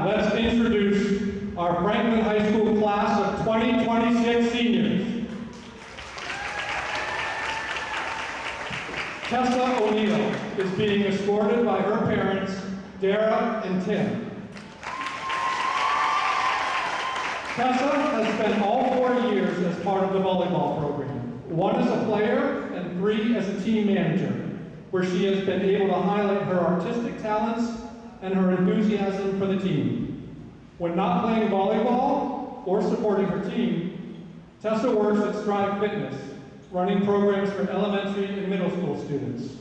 let's introduce our Franklin High School class of 2026 seniors. Tessa O'Neill is being escorted by her parents, Dara and Tim. Tessa has spent all 4 years as part of the volleyball program, 1 as a player and 3 as a team manager, where she has been able to highlight her artistic talents and her enthusiasm for the team. When not playing volleyball or supporting her team, Tessa works at Strive Fitness, running programs for elementary and middle school students.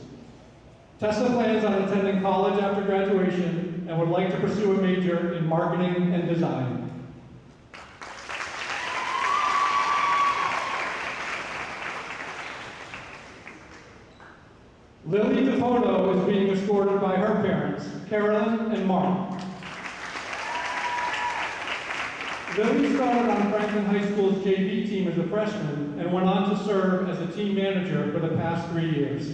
Tessa plans on attending college after graduation and would like to pursue a major in marketing and design. Lily DePoto is being escorted by her parents, Carolyn and Mark. Lily started on Franklin High School's JV team as a freshman and went on to serve as a team manager for the past 3 years.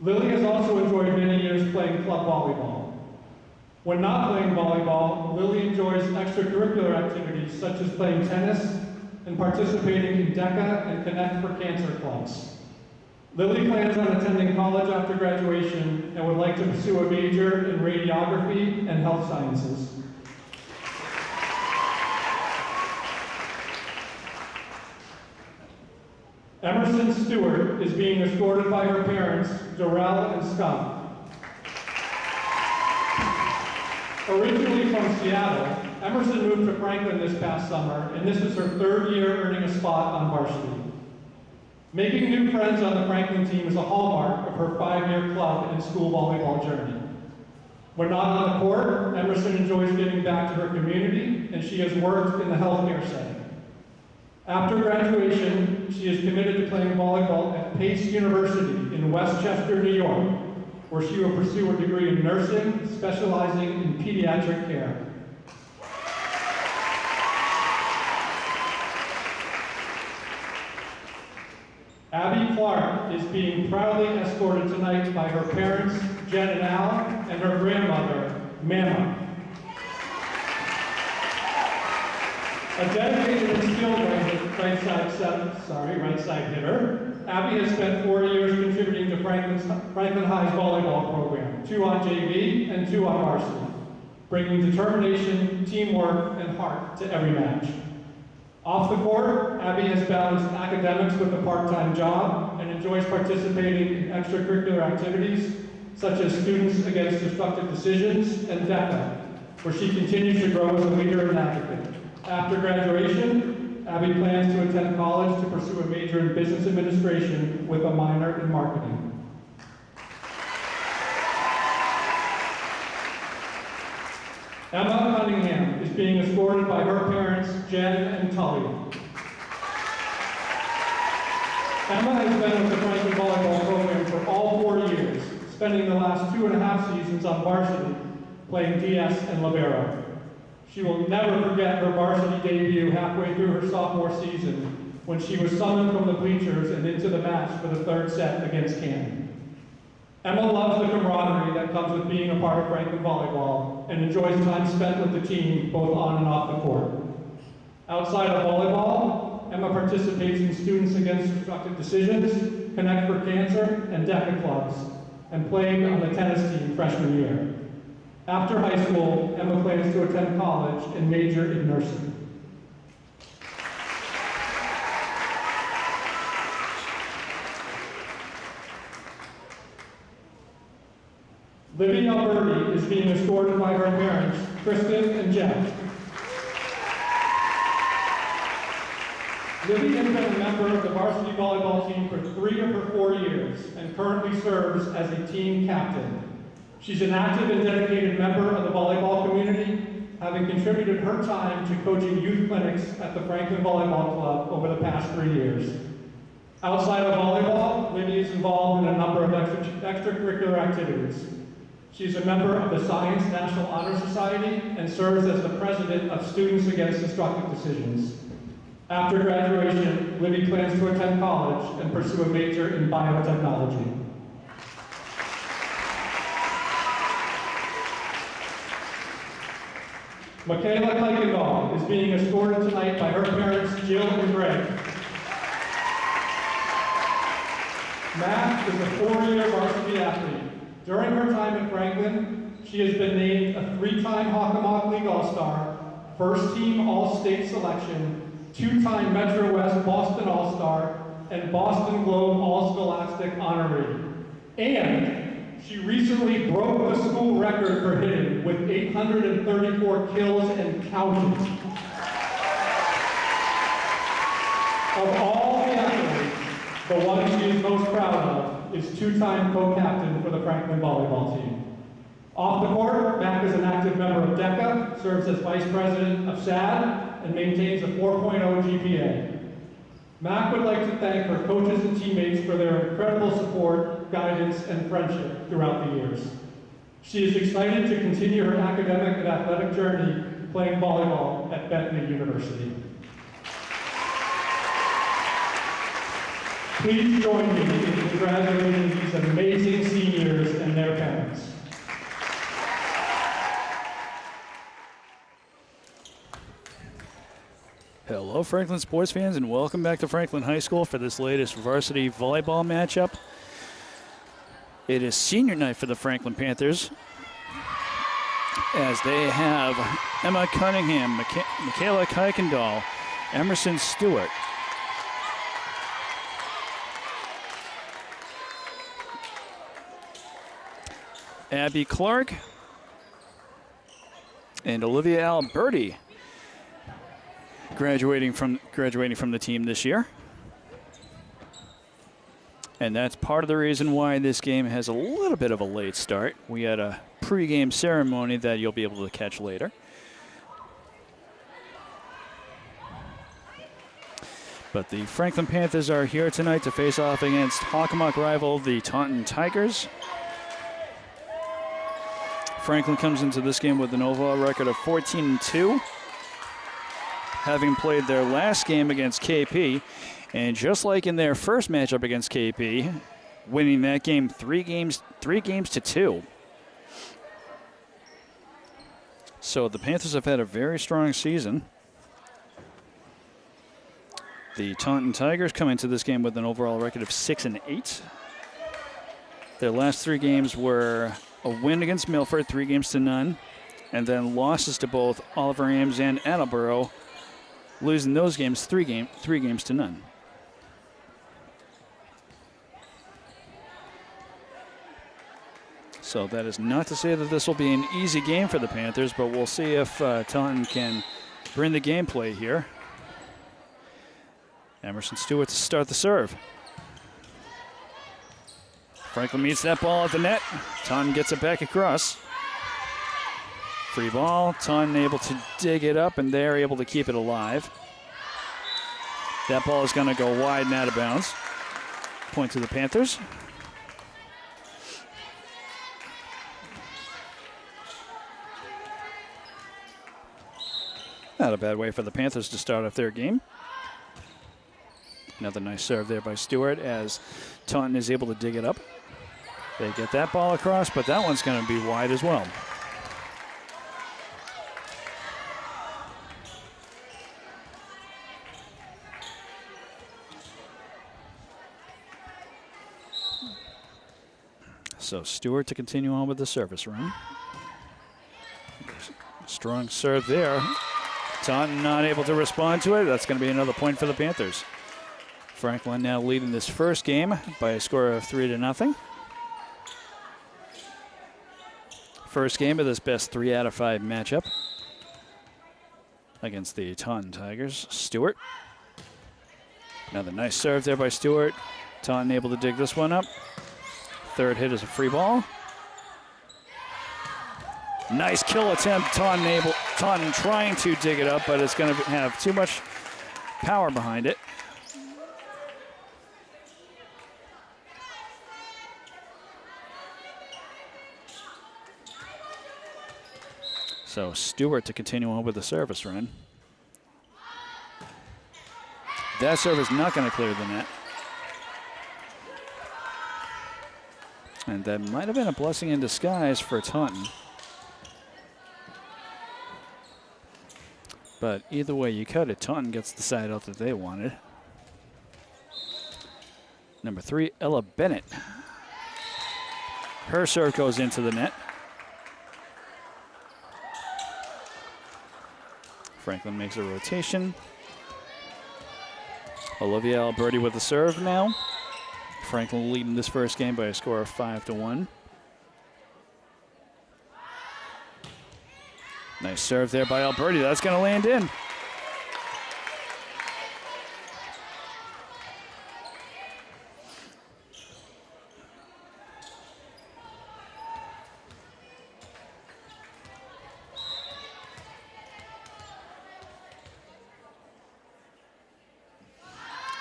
Lily has also enjoyed many years playing club volleyball. When not playing volleyball, Lily enjoys extracurricular activities such as playing tennis and participating in DECA and Connect for Cancer clubs. Lily plans on attending college after graduation and would like to pursue a major in radiography and health sciences. Emerson Stewart is being escorted by her parents, Darrell and Scott. Originally from Seattle, Emerson moved to Franklin this past summer, and this is her 3rd year earning a spot on varsity. Making new friends on the Franklin team is a hallmark of her 5-year club and school volleyball journey. When not on the court, Emerson enjoys giving back to her community, and she has worked in the healthcare setting. After graduation, she is committed to playing volleyball at Pace University in Westchester, New York, where she will pursue a degree in nursing, specializing in pediatric care. Abby Clark is being proudly escorted tonight by her parents, Jen and Al, and her grandmother, Mama. A dedicated and skilled right side hitter, Abby has spent 4 years contributing to Franklin High's volleyball program, 2 on JV and 2 on varsity, bringing determination, teamwork, and heart to every match. Off the court, Abby has balanced academics with a part-time job and enjoys participating in extracurricular activities such as Students Against Destructive Decisions and DECA, where she continues to grow as a leader and advocate. After graduation, Abby plans to attend college to pursue a major in business administration with a minor in marketing. Emma Cunningham is being escorted by her parents, Jen and Tully. Emma has been with the Franklin Volleyball program for all 4 years, spending the last 2.5 seasons on varsity, playing DS and libero. She will never forget her varsity debut halfway through her sophomore season, when she was summoned from the bleachers and into the match for the 3rd set against Canton. Emma loves the camaraderie that comes with being a part of Franklin Volleyball and enjoys time spent with the team both on and off the court. Outside of volleyball, Emma participates in Students Against Destructive Decisions, Connect for Cancer, and DECA clubs, and played on the tennis team freshman year. After high school, Emma plans to attend college and major in nursing. Libby Alberti is being escorted by her parents, Kristen and Jeff. Libby has been a member of the varsity volleyball team for 3 of her 4 years and currently serves as a team captain. She's an active and dedicated member of the volleyball community, having contributed her time to coaching youth clinics at the Franklin Volleyball Club over the past 3 years. Outside of volleyball, Libby is involved in a number of extracurricular activities. She's a member of the Science National Honor Society and serves as the president of Students Against Destructive Decisions. After graduation, Libby plans to attend college and pursue a major in biotechnology. Michaela Kuykendall is being escorted tonight by her parents, Jill and Greg. Matt is a 4-year varsity athlete. During her time at Franklin, she has been named a 3-time Hockomock League All-Star, first-team All-State selection, 2-time Metro West Boston All-Star, and Boston Globe All-Scholastic honoree. And she recently broke the school record for hitting with 834 kills and counting. Of all the athletes, the one she is most proud of is 2-time co-captain for the Franklin volleyball team. Off the court, Mac is an active member of DECA, serves as vice president of SAD, and maintains a 4.0 GPA. Mac would like to thank her coaches and teammates for their incredible support, guidance, and friendship throughout the years. She is excited to continue her academic and athletic journey playing volleyball at Bethany University. Please join me in congratulating these amazing seniors and their parents. Hello, Franklin sports fans, and welcome back to Franklin High School for this latest varsity volleyball matchup. It is senior night for the Franklin Panthers, as they have Emma Cunningham, Michaela Kuykendall, Emerson Stewart, Abby Clark, and Olivia Alberti graduating from the team this year. And that's part of the reason why this game has a little bit of a late start. We had a pregame ceremony that you'll be able to catch later. But the Franklin Panthers are here tonight to face off against Hockomock rival, the Taunton Tigers. Franklin comes into this game with an overall record of 14-2. Having played their last game against KP, and just like in their first matchup against KP, winning that game 3 games to 2. So the Panthers have had a very strong season. The Taunton Tigers come into this game with an overall record of 6-8. Their last 3 games were a win against Milford, 3 games to none, and then losses to both Oliver Ames and Attleboro, losing those games 3 games to none. So that is not to say that this will be an easy game for the Panthers, but we'll see if Taunton can bring the gameplay here. Emerson Stewart to start the serve. Franklin meets that ball at the net. Taunton gets it back across. Free ball, Taunton able to dig it up, and they're able to keep it alive. That ball is going to go wide and out of bounds. Point to the Panthers. Not a bad way for the Panthers to start off their game. Another nice serve there by Stewart as Taunton is able to dig it up. They get that ball across, but that one's going to be wide as well. So Stewart to continue on with the service run. Strong serve there. Taunton not able to respond to it. That's going to be another point for the Panthers. Franklin now leading this first game by a score of 3-0. First game of this best 3 out of 5 matchup against the Taunton Tigers. Stewart. Another nice serve there by Stewart. Taunton able to dig this one up. Third hit is a free ball. Nice kill attempt. Taunton trying to dig it up, but it's going to have too much power behind it. So Stewart to continue on with the service run. That serve is not going to clear the net. And that might have been a blessing in disguise for Taunton. But either way you cut it, Taunton gets the side out that they wanted. Number 3, Ella Bennett. Her serve goes into the net. Franklin makes a rotation. Olivia Alberti with the serve now. Franklin leading this first game by a score of 5-1. Nice serve there by Alberti. That's going to land in.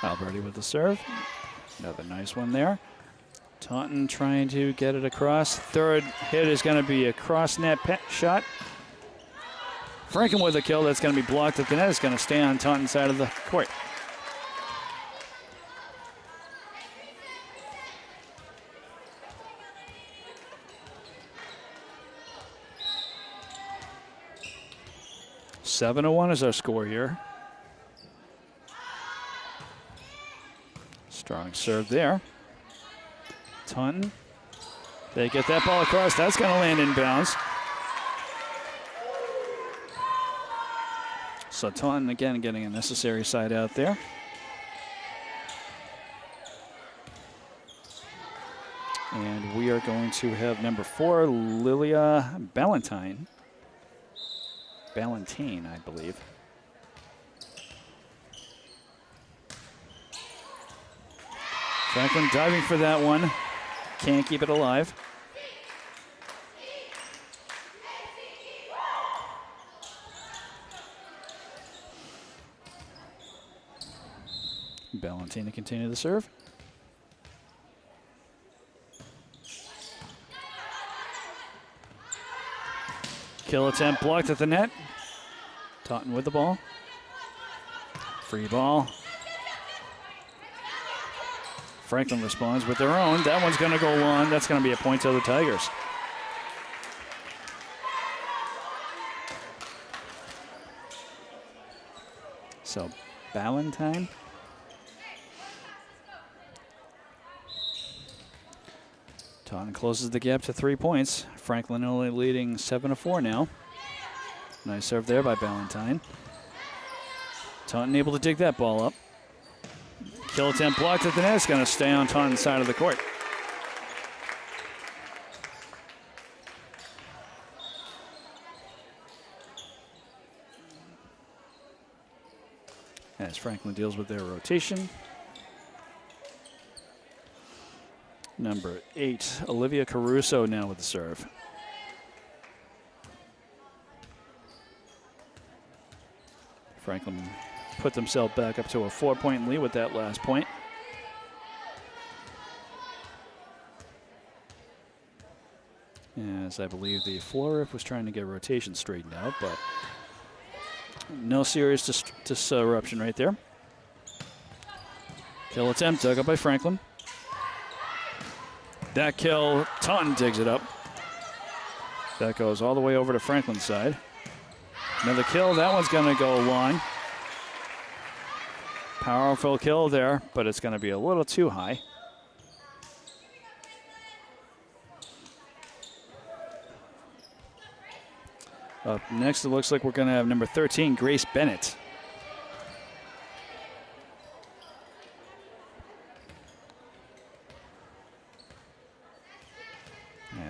Alberti with the serve. Another nice one there. Taunton trying to get it across. Third hit is going to be a cross net shot. Franklin with a kill. That's going to be blocked at the net. It's going to stay on Taunton's side of the court. 7-1 is our score here. Strong serve there. Taunton. They get that ball across. That's going to land in bounds. So Taunton again getting a necessary side out there. And we are going to have number 4, Lilia Ballantine. Ballantine, I believe. Franklin diving for that one. Can't keep it alive. Ballantine to continue the serve. Kill attempt blocked at the net. Taunton with the ball. Free ball. Franklin responds with their own. That one's going to go long. That's going to be a point to the Tigers. So, Ballantine. Taunton closes the gap to 3 points. Franklin only leading 7-4 now. Nice serve there by Ballantine. Taunton able to dig that ball up. Kill attempt blocked at the net. It's going to stay on Taunton's side of the court. As Franklin deals with their rotation. Number 8, Olivia Caruso now with the serve. Franklin put themselves back up to a 4-point lead with that last point. As I believe the floor ref was trying to get rotation straightened out, but no serious disruption right there. Kill attempt dug up by Franklin. That kill, Taunton digs it up. That goes all the way over to Franklin's side. Another kill, that one's going to go long. Powerful kill there, but it's going to be a little too high. Up next, it looks like we're going to have number 13, Grace Bennett.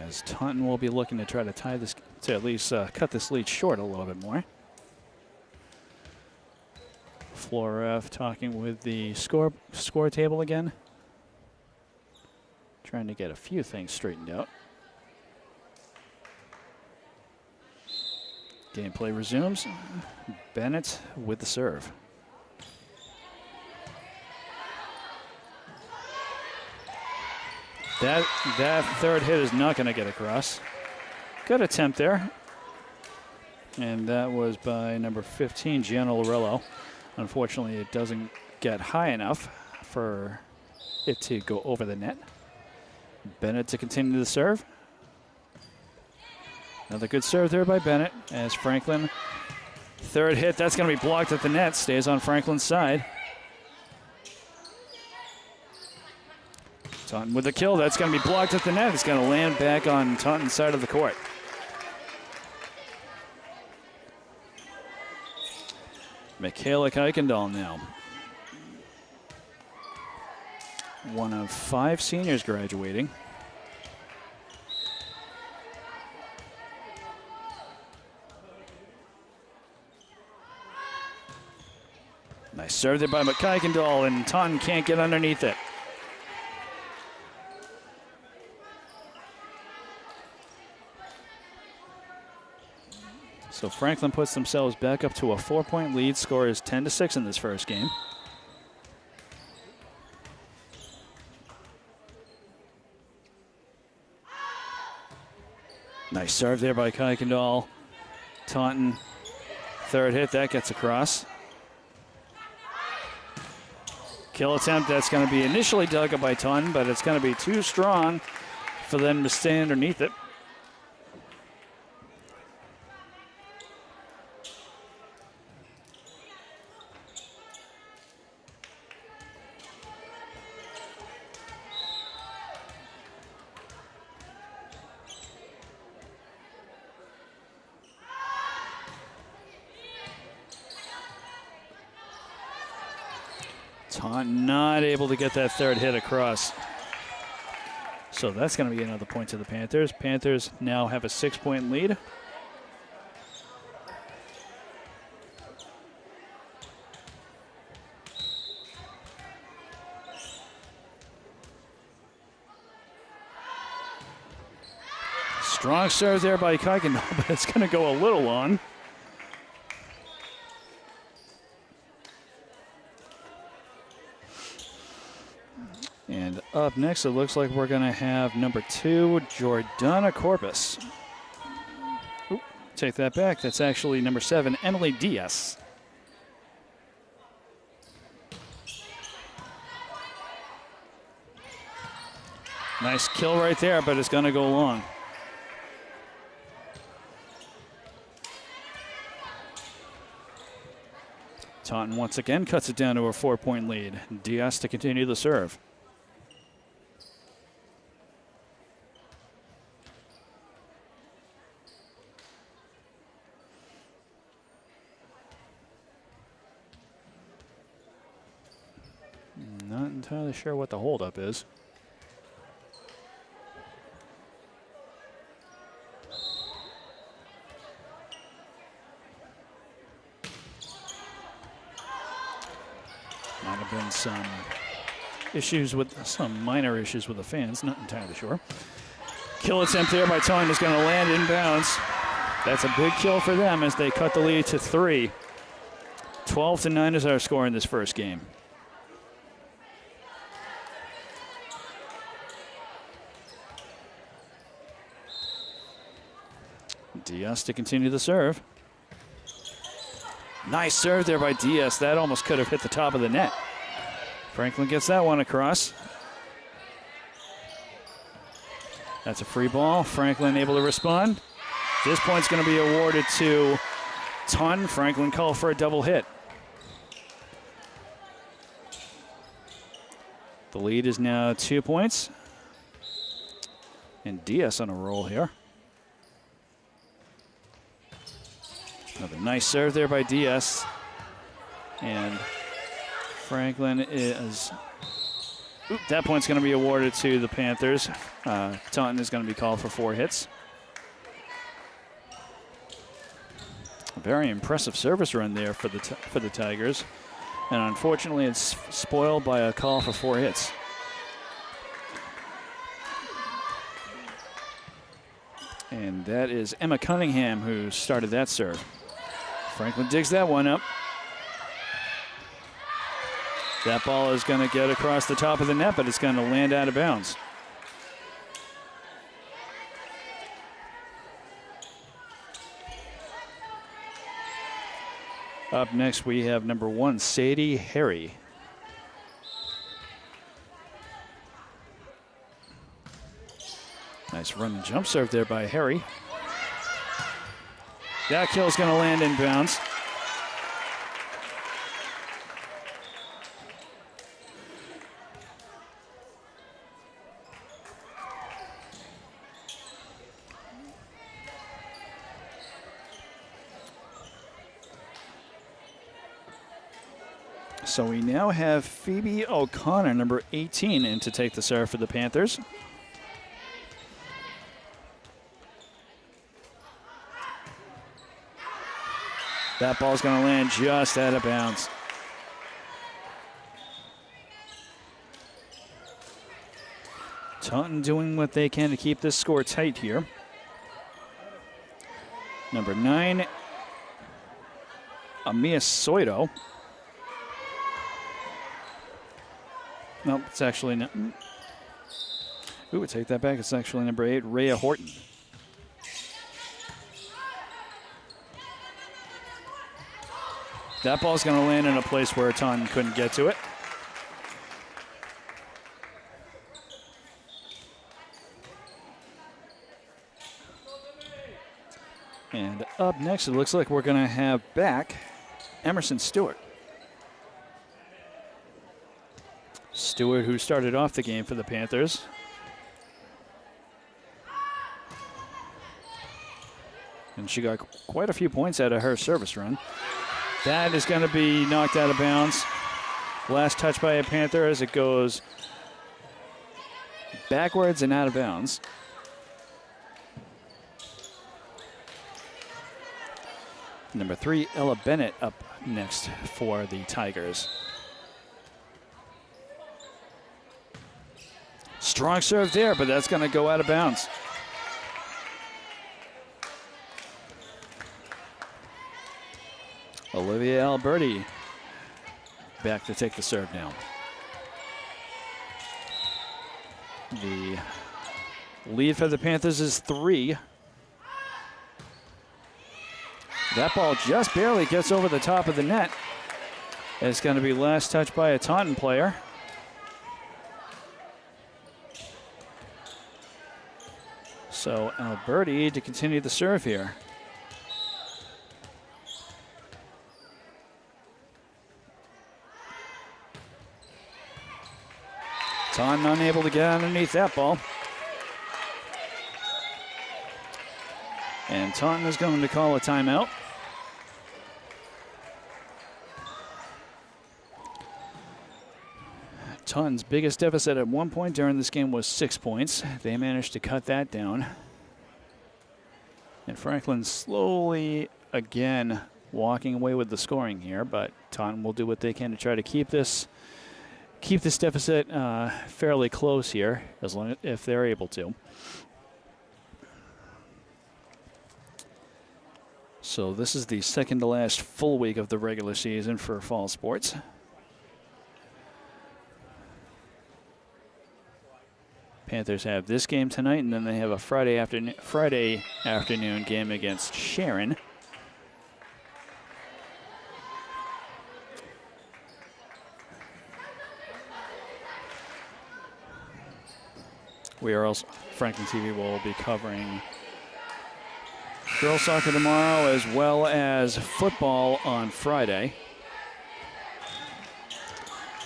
As Taunton will be looking to try to tie this, to at least cut this lead short a little bit more. Floor ref talking with the score table again. Trying to get a few things straightened out. Gameplay resumes. Bennett with the serve. That third hit is not going to get across. Good attempt there. And that was by number 15, Gianna Lorello. Unfortunately, it doesn't get high enough for it to go over the net. Bennett to continue the serve. Another good serve there by Bennett as Franklin Third hit, that's going to be blocked at the net. Stays on Franklin's side. Taunton with the kill. That's going to be blocked at the net. It's going to land back on Taunton's side of the court. Michaela Kuykendall now. One of 5 seniors graduating. Nice serve there by Kuykendall, and Taunton can't get underneath it. So Franklin puts themselves back up to a 4-point lead. Score is 10-6 in this first game. Nice serve there by Kuykendall. Taunton, third hit, that gets across. Kill attempt, that's going to be initially dug up by Taunton, but it's going to be too strong for them to stay underneath it. Taunton not able to get that third hit across. So that's going to be another point to the Panthers. Panthers now have a 6-point lead. Strong serve there by Kuykendall, but it's going to go a little long. And up next, it looks like we're going to have number 2, Jordana Corpus. Oop, take that back. That's actually number 7, Emily Diaz. Nice kill right there, but it's going to go long. Taunton once again cuts it down to a 4-point lead. Diaz to continue the serve. Not entirely sure what the holdup is. Might have been some issues with some minor issues with the fans, not entirely sure. Kill attempt there by Taunton is going to land inbounds. That's a big kill for them as they cut the lead to 3. 12-9 is our score in this first game. Diaz to continue the serve. Nice serve there by Diaz. That almost could have hit the top of the net. Franklin gets that one across. That's a free ball. Franklin able to respond. This point's going to be awarded to Taunton. Franklin called for a double hit. The lead is now 2 points. And Diaz on a roll here. Another nice serve there by Diaz. And Franklin is... Oop, that point's going to be awarded to the Panthers. Taunton is going to be called for 4 hits. A very impressive service run there for the Tigers. And unfortunately, it's spoiled by a call for 4 hits. And that is Emma Cunningham who started that serve. Franklin digs that one up. That ball is going to get across the top of the net, but it's going to land out of bounds. Up next, we have number 1, Sadie Harry. Nice run and jump serve there by Harry. That kill is going to land in bounds. So we now have Phoebe O'Connor, number 18, in to take the serve for the Panthers. That ball's going to land just out of bounds. Taunton doing what they can to keep this score tight here. Number 9, Amia Soito. Nope, it's actually not. Ooh, take that back. It's actually number 8, Rhea Horton. That ball's going to land in a place where Taunton couldn't get to it. And up next, it looks like we're going to have back Emerson Stewart. Stewart, who started off the game for the Panthers. And she got quite a few points out of her service run. That is going to be knocked out of bounds. Last touch by a Panther as it goes backwards and out of bounds. Number 3, Ella Bennett up next for the Tigers. Strong serve there, but that's going to go out of bounds. Olivia Alberti back to take the serve now. The lead for the Panthers is 3. That ball just barely gets over the top of the net. It's going to be last touch by a Taunton player. So Alberti to continue the serve here. Taunton unable to get underneath that ball. And Taunton is going to call a timeout. Taunton's biggest deficit at one point during this game was 6 points. They managed to cut that down. And Franklin slowly, again, walking away with the scoring here, but Taunton will do what they can to try to keep this deficit fairly close here, as long if they're able to. So this is the second to last full week of the regular season for fall sports. Panthers have this game tonight, and then they have a Friday afternoon game against Sharon. We are also, Franklin TV will be covering girls soccer tomorrow as well as football on Friday.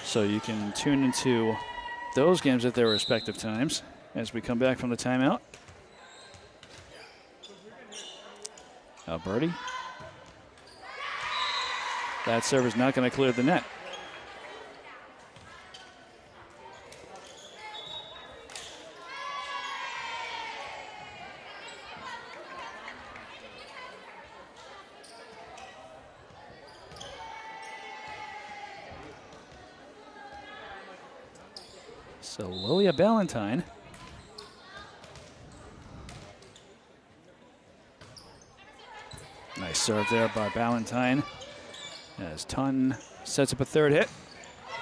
So you can tune into those games at their respective times as we come back from the timeout. Alberti. That serve is not going to clear the net. So Lilia Ballantyne. Nice serve there by Ballantyne. As Taunton sets up a third hit.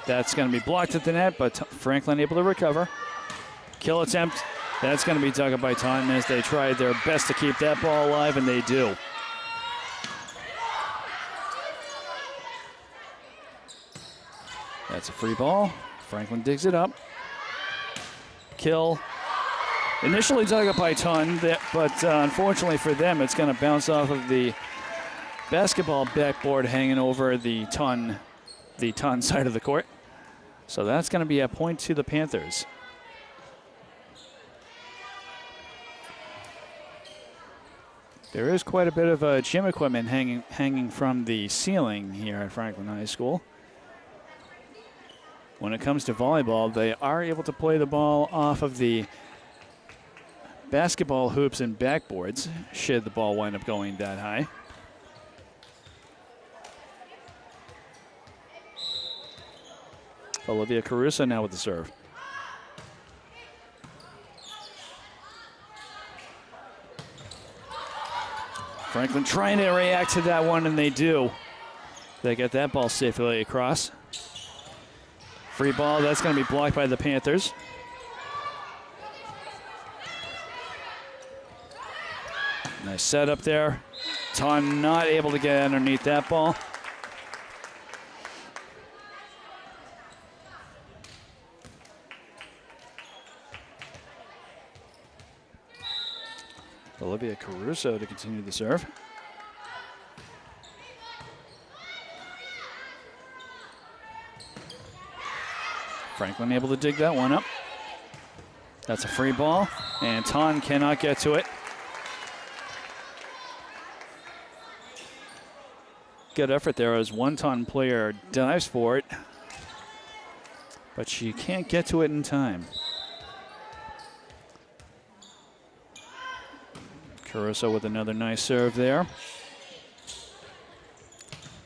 That's going to be blocked at the net, but Franklin able to recover. Kill attempt. That's going to be dug up by Taunton as they tried their best to keep that ball alive, and they do. That's a free ball. Franklin digs it up. Kill. Initially dug up by Taunton, but unfortunately for them, it's going to bounce off of the basketball backboard hanging over the Taunton side of the court. So that's going to be a point to the Panthers. There is quite a bit of gym equipment hanging from the ceiling here at Franklin High School. when it comes to volleyball, they are able to play the ball off of the basketball hoops and backboards, should the ball wind up going that high. Olivia Caruso now with the serve. Franklin trying to react to that one, and they do. They get that ball safely across. Free ball, that's going to be blocked by the Panthers. Nice setup there. Taunton not able to get underneath that ball. Olivia Caruso to continue the serve. Franklin able to dig that one up. That's a free ball, and Taunton cannot get to it. Good effort there as one Taunton player dives for it, but she can't get to it in time. Caruso with another nice serve there.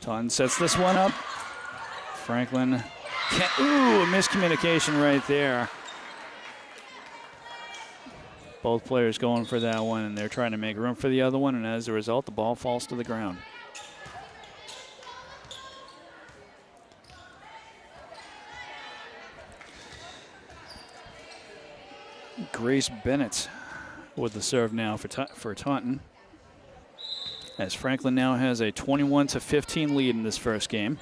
Taunton sets this one up. Franklin can't, ooh, a miscommunication right there. Both players going for that one, and they're trying to make room for the other one, and as a result, the ball falls to the ground. Grace Bennett with the serve now for Taunton, as Franklin now has a 21-15 lead in this first game.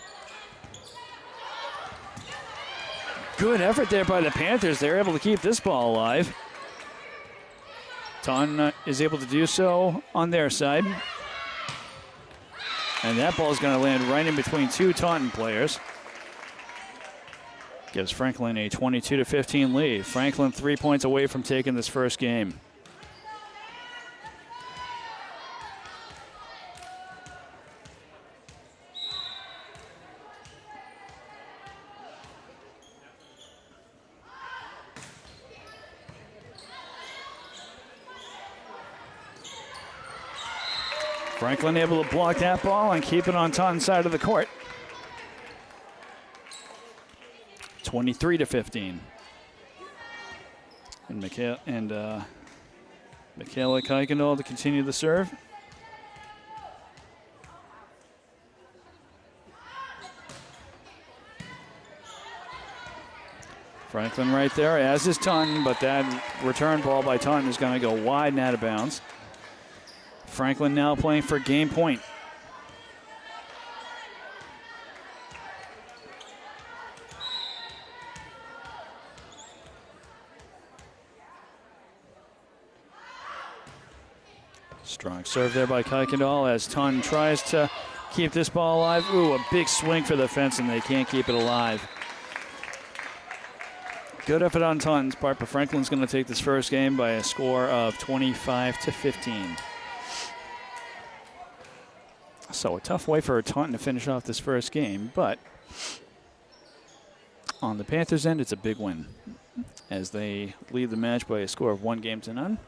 Good effort there by the Panthers. They're able to keep this ball alive. Taunton is able to do so on their side. And that ball is going to land right in between two Taunton players. Gives Franklin a 22-15 lead. Franklin 3 points away from taking this first game. Franklin able to block that ball and keep it on Taunton's side of the court. 23-15. And Michaela Kuykendall to continue the serve. Franklin right there, as is Taunton, but that return ball by Taunton is going to go wide and out of bounds. Franklin now playing for game point. Strong serve there by Kuykendall as Taunton tries to keep this ball alive. Ooh, a big swing for the fence, and they can't keep it alive. Good effort on Taunton's part, but Franklin's going to take this first game by a score of 25-15. So a tough way for Taunton to finish off this first game, but on the Panthers' end, it's a big win as they lead the match by a score of 1-0.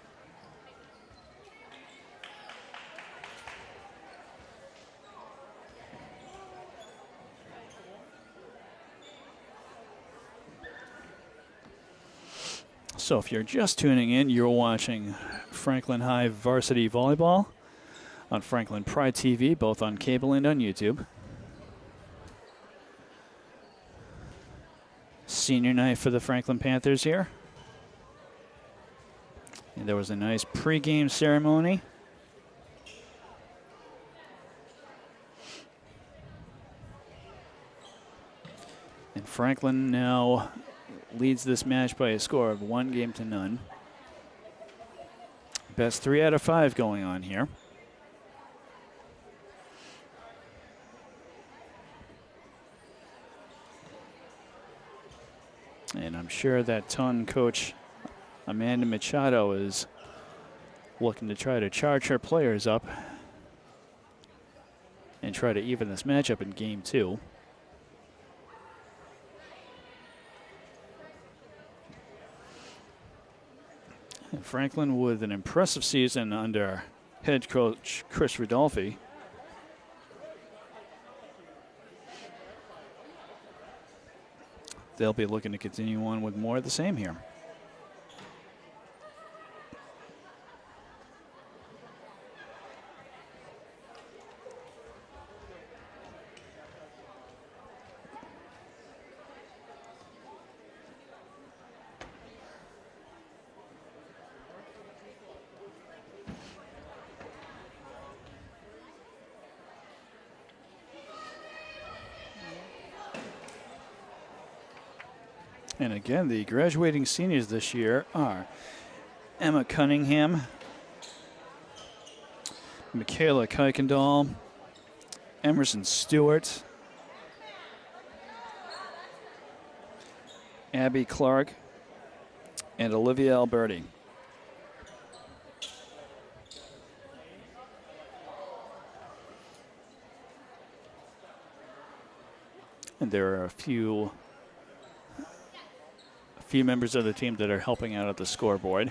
So if you're just tuning in, you're watching Franklin High Varsity Volleyball on Franklin Pride TV, both on cable and on YouTube. Senior night for the Franklin Panthers here. And there was a nice pregame ceremony. And Franklin now leads this match by a score of 1-0. Best 3 out of 5 going on here. And I'm sure that Taunton coach Amanda Machado is looking to try to charge her players up and try to even this matchup in game 2. And Franklin with an impressive season under head coach Chris Rodolfi. They'll be looking to continue on with more of the same here. And again, the graduating seniors this year are Emma Cunningham, Michaela Kuykendall, Emerson Stewart, Abby Clark, and Olivia Alberti. And there are a few members of the team that are helping out at the scoreboard.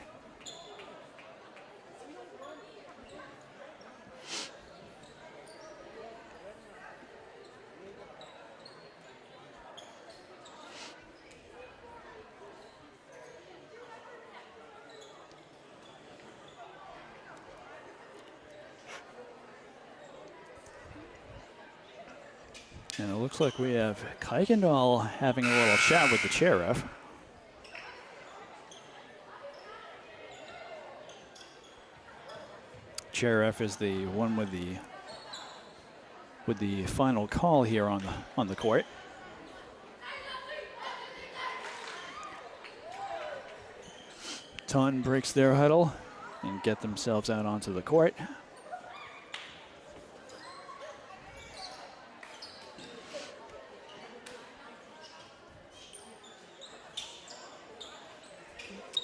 And it looks like we have Kuykendall having a little chat with the chair ref. Chair ref is the one with the final call here on the court. Taunton breaks their huddle and get themselves out onto the court.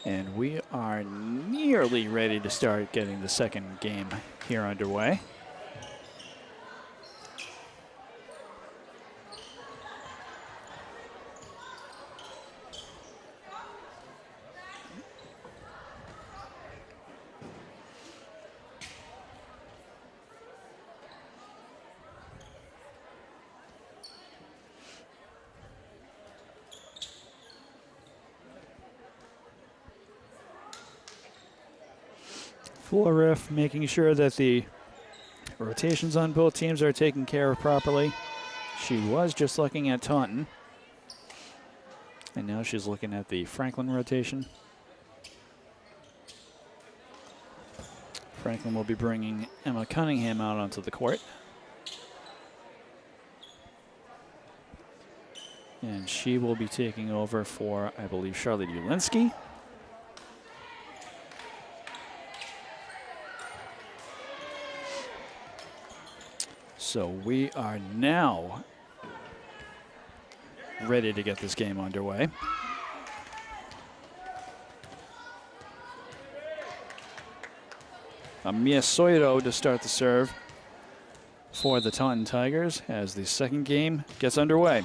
And we are nearly ready to start getting the second game here underway. Floor ref making sure that the rotations on both teams are taken care of properly. She was just looking at Taunton, and now she's looking at the Franklin rotation. Franklin will be bringing Emma Cunningham out onto the court. And she will be taking over for, I believe, Charlotte Ulinski. So we are now ready to get this game underway. Mia Soiro to start the serve for the Taunton Tigers as the second game gets underway.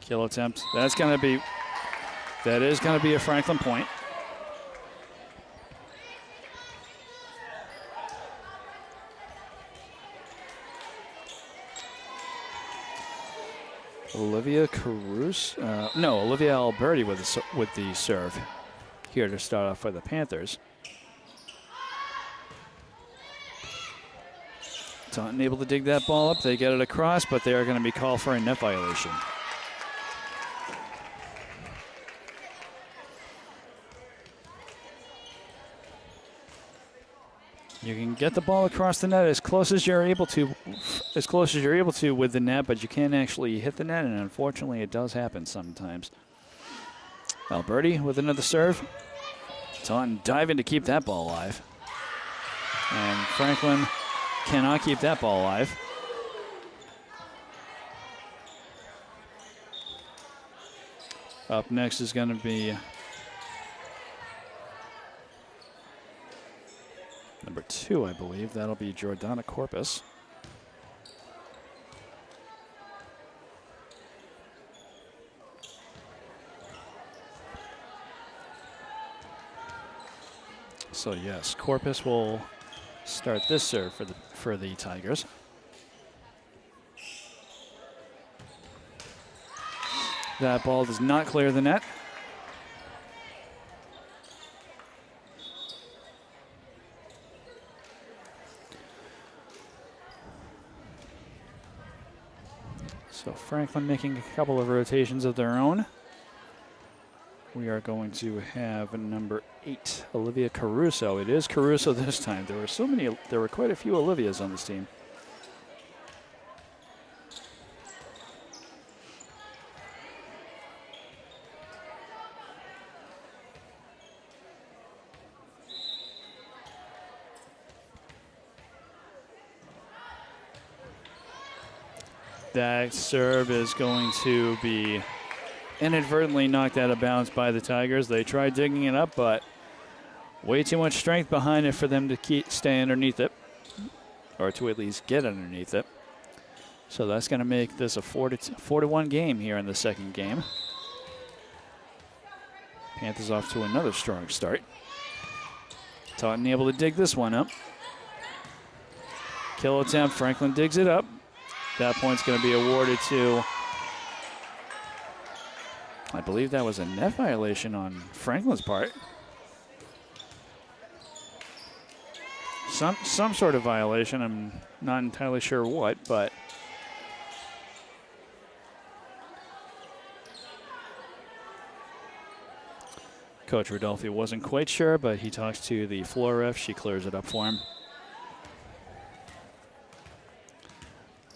Kill attempt. That is going to be a Franklin point. Olivia Olivia Alberti with the serve here to start off for the Panthers. Taunton able to dig that ball up. They get it across, but they are going to be called for a net violation. You can get the ball across the net as close as you're able to with the net, but you can't actually hit the net, and unfortunately it does happen sometimes. Alberti with another serve. Taunton diving to keep that ball alive. And Franklin cannot keep that ball alive. Up next is going to be number 2, I believe. That'll be Jordana Corpus. So yes, Corpus will start this serve for the Tigers. That ball does not clear the net. So Franklin making a couple of rotations of their own. We are going to have number 8, Olivia Caruso. It is Caruso this time. There were quite a few Olivias on this team. That serve is going to be inadvertently knocked out of bounds by the Tigers. They tried digging it up, but way too much strength behind it for them to stay underneath it, or to at least get underneath it. So that's going to make this a 4-1 game here in the second game. Panthers off to another strong start. Taunton able to dig this one up. Kill attempt, Franklin digs it up. That point's going to be awarded to, I believe that was a net violation on Franklin's part. Some sort of violation. I'm not entirely sure what, but Coach Rodolfi wasn't quite sure, but he talks to the floor ref. She clears it up for him.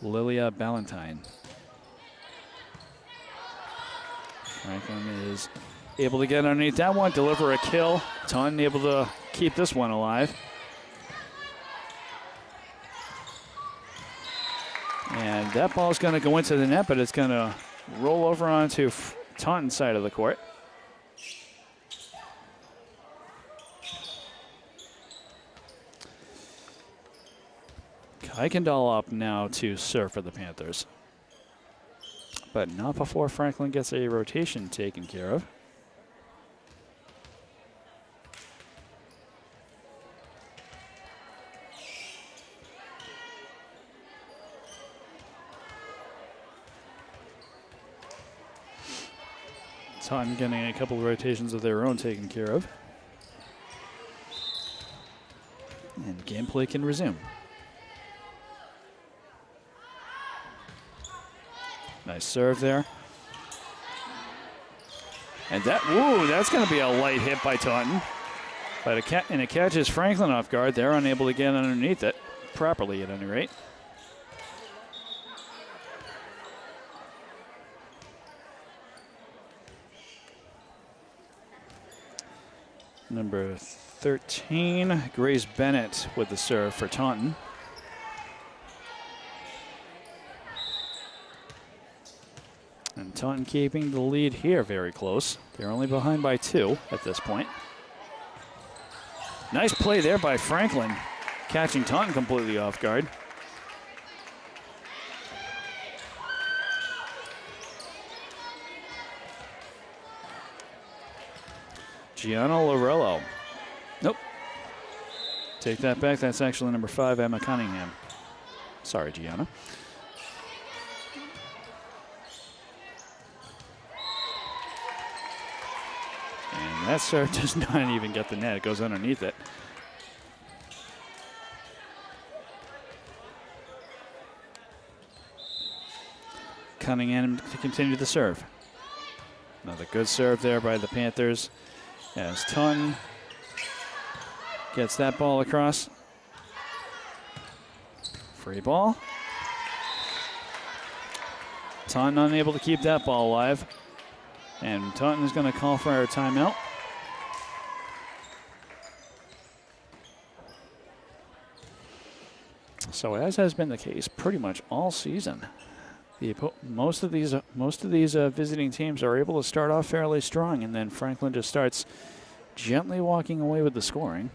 Lilia Ballantyne. Franklin is able to get underneath that one, deliver a kill. Taunton able to keep this one alive. And that ball is going to go into the net, but it's going to roll over onto Taunton's side of the court. Kuykendall up now to serve for the Panthers. But not before Franklin gets a rotation taken care of. Taunton getting a couple of rotations of their own taken care of. And gameplay can resume. Nice serve there. And that's going to be a light hit by Taunton. But it catches Franklin off guard. They're unable to get underneath it properly at any rate. Number 13, Grace Bennett with the serve for Taunton. And Taunton keeping the lead here very close. They're only behind by 2 at this point. Nice play there by Franklin, catching Taunton completely off guard. Gianna Lorello. Nope. Take that back. That's actually number 5, Emma Cunningham. Sorry, Gianna. And that serve does not even get the net. It goes underneath it. Cunningham to continue the serve. Another good serve there by the Panthers. As Taunton gets that ball across. Free ball. Taunton unable to keep that ball alive. And Taunton is going to call for a timeout. So as has been the case pretty much all season, most of these visiting teams are able to start off fairly strong, and then Franklin just starts gently walking away with the scoring.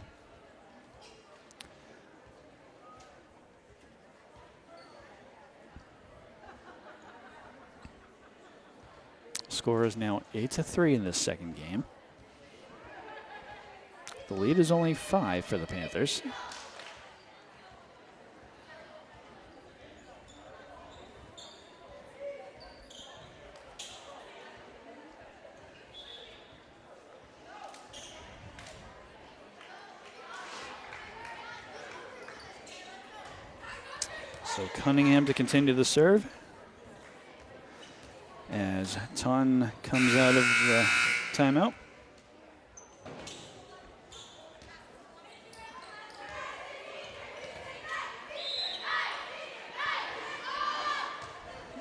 Score is now 8-3 in this second game. The lead is only 5 for the Panthers. So Cunningham to continue the serve as Taunton comes out of the timeout.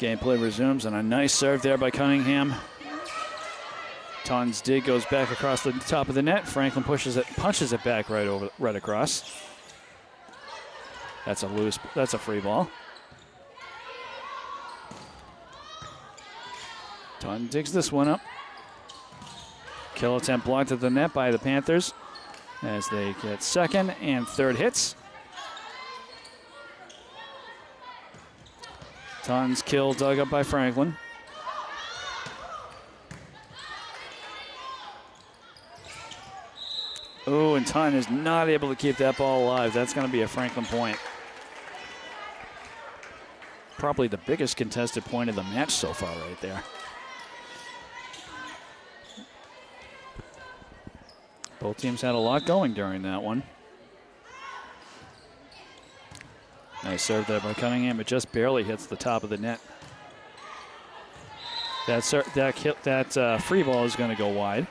Gameplay resumes, and a nice serve there by Cunningham. Taunton's dig goes back across the top of the net. Franklin punches it back right across. That's a free ball. Taunton digs this one up. Kill attempt blocked at the net by the Panthers as they get second and third hits. Taunton's kill dug up by Franklin. Oh, and Taunton is not able to keep that ball alive. That's going to be a Franklin point. Probably the biggest contested point of the match so far right there. Both teams had a lot going during that one. Nice serve there by Cunningham. It just barely hits the top of the net. That free ball is going to go wide.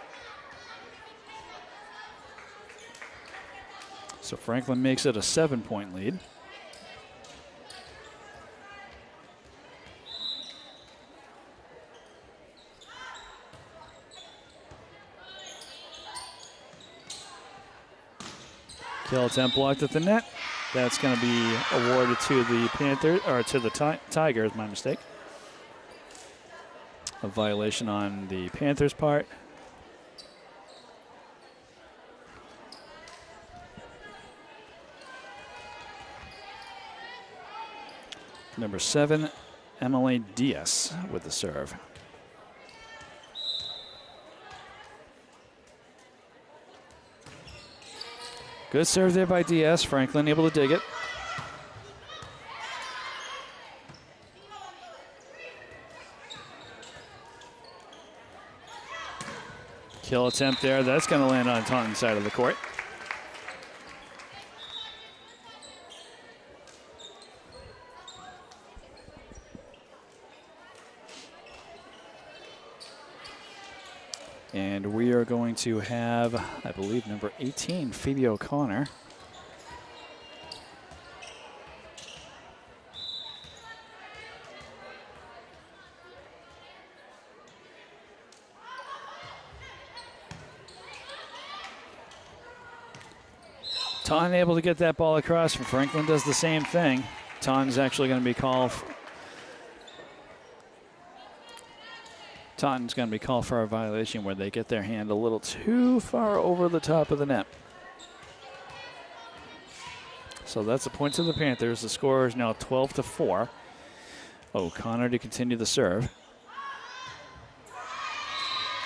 So Franklin makes it a 7-point lead. Kill attempt blocked at the net. That's going to be awarded to the Panthers, or to the Tigers, my mistake. A violation on the Panthers' part. Number 7, Emily Diaz with the serve. Good serve there by Diaz. Franklin able to dig it. Kill attempt there. That's going to land on Taunton's side of the court. And we are going to have, I believe, number 18, Phoebe O'Connor. Taunton able to get that ball across, and Franklin does the same thing. Taunton's actually going to be called. Taunton's going to be called for a violation where they get their hand a little too far over the top of the net. So that's a point to the Panthers. The score is now 12-4. O'Connor to continue the serve.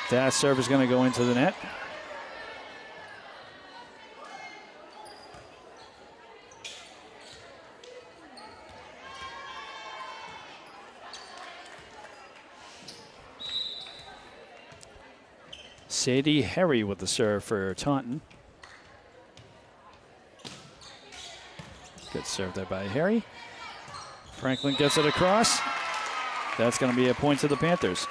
That serve is going to go into the net. Sadie Harry with the serve for Taunton. Good serve there by Harry. Franklin gets it across. That's going to be a point to the Panthers.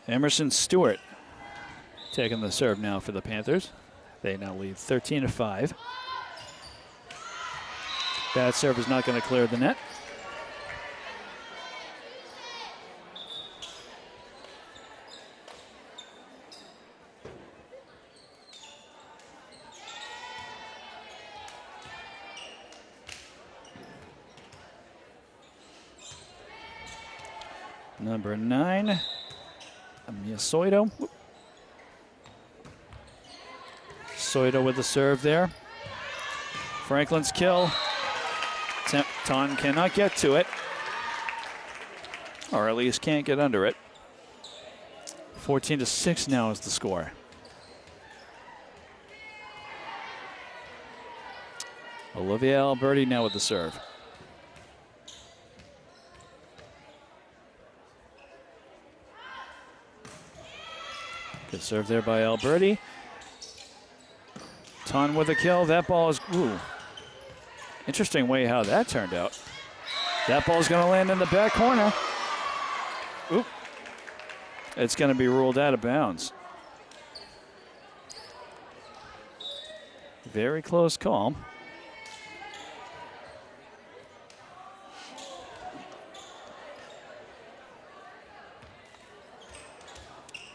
Emerson Stewart taking the serve now for the Panthers. They now lead 13-5. That serve is not going to clear the net. Number 9, Amia Soito. Soito with the serve there. Franklin's kill. Taunton cannot get to it, or at least can't get under it. 14-6 now is the score. Olivia Alberti now with the serve. Good serve there by Alberti. Taunton with a kill. That ball is, ooh. Interesting way how that turned out. That ball's going to land in the back corner. Oop. It's going to be ruled out of bounds. Very close call.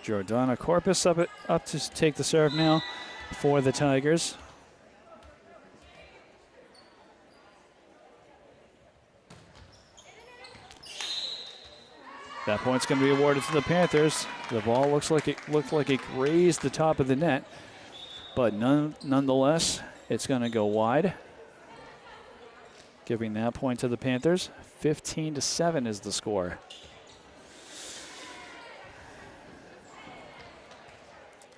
Jordana Corpus up to take the serve now for the Tigers. That point's going to be awarded to the Panthers. The ball looked like it grazed the top of the net, but nonetheless, it's going to go wide, giving that point to the Panthers. 15-7 is the score.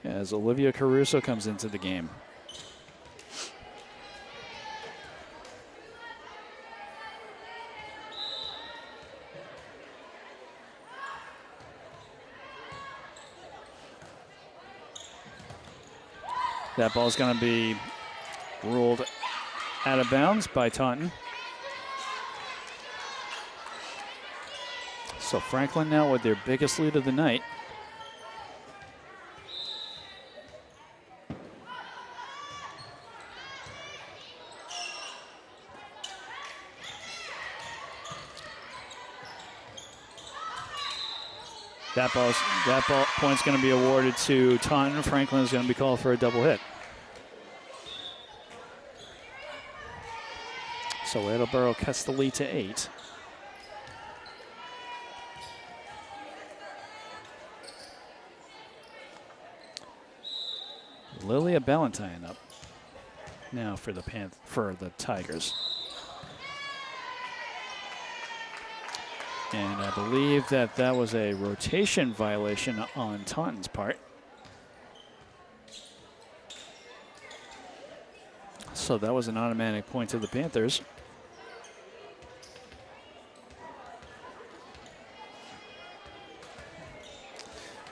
As Olivia Caruso comes into the game. That ball's going to be ruled out of bounds by Taunton. So Franklin now with their biggest lead of the night. That ball point's going to be awarded to Taunton. Franklin is going to be called for a double hit. So Attleboro cuts the lead to 8. Lilia Ballantyne up now for the Tigers. And I believe that was a rotation violation on Taunton's part. So that was an automatic point to the Panthers.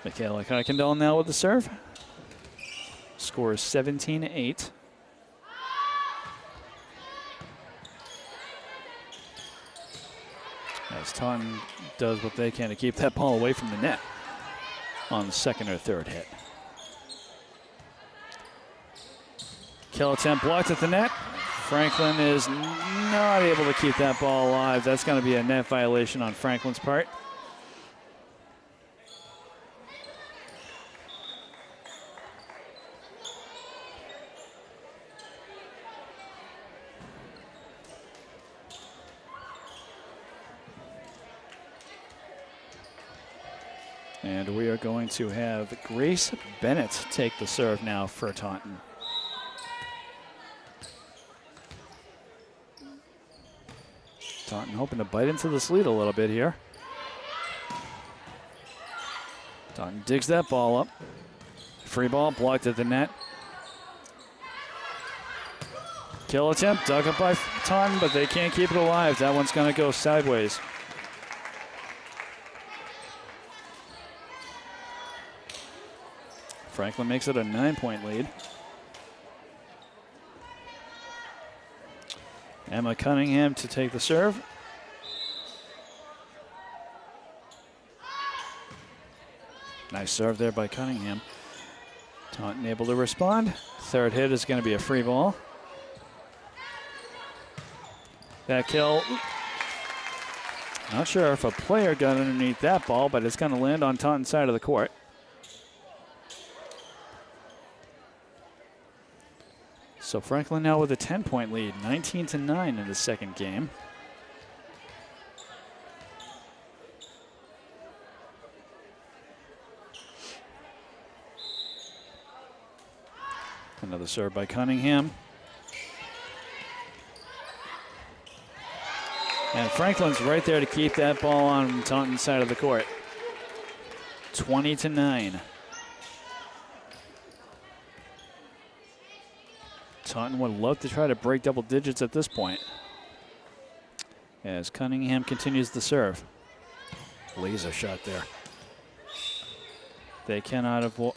Michaela Kuykendall now with the serve. Score is 17-8. As Taunton does what they can to keep that ball away from the net on the second or third hit. Kill attempt blocked at the net. Franklin is not able to keep that ball alive. That's going to be a net violation on Franklin's part. And we are going to have Grace Bennett take the serve now for Taunton. Taunton hoping to bite into this lead a little bit here. Taunton digs that ball up. Free ball blocked at the net. Kill attempt dug up by Taunton, but they can't keep it alive. That one's going to go sideways. Franklin makes it a 9-point lead. Emma Cunningham to take the serve. Nice serve there by Cunningham. Taunton able to respond. Third hit is going to be a free ball. That kill. Not sure if a player got underneath that ball, but it's going to land on Taunton's side of the court. So Franklin now with a 10-point lead, 19-9 in the second game. Another serve by Cunningham. And Franklin's right there to keep that ball on Taunton's side of the court. 20-9. Taunton would love to try to break double digits at this point, as Cunningham continues the serve. Laser shot there. They cannot avoid.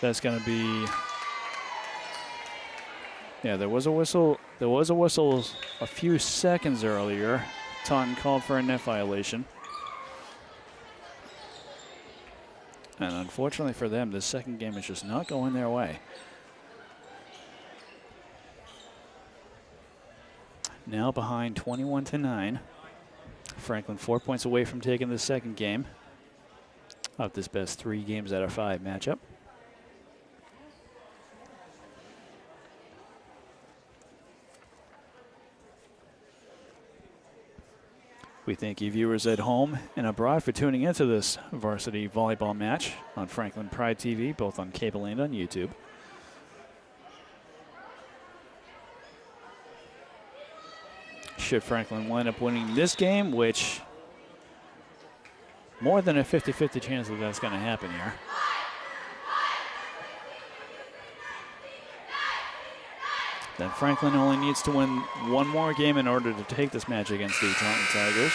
That's going to be. Yeah, there was a whistle. There was a whistle a few seconds earlier. Taunton called for a net violation. And unfortunately for them, this second game is just not going their way. Now behind 21-9. Franklin 4 points away from taking the second game of this best 3 games out of 5 matchup. We thank you viewers at home and abroad for tuning into this varsity volleyball match on Franklin Pride TV, both on cable and on YouTube. Should Franklin wind up winning this game, which more than a 50-50 chance that that's going to happen here. Then Franklin only needs to win one more game in order to take this match against the Taunton Tigers.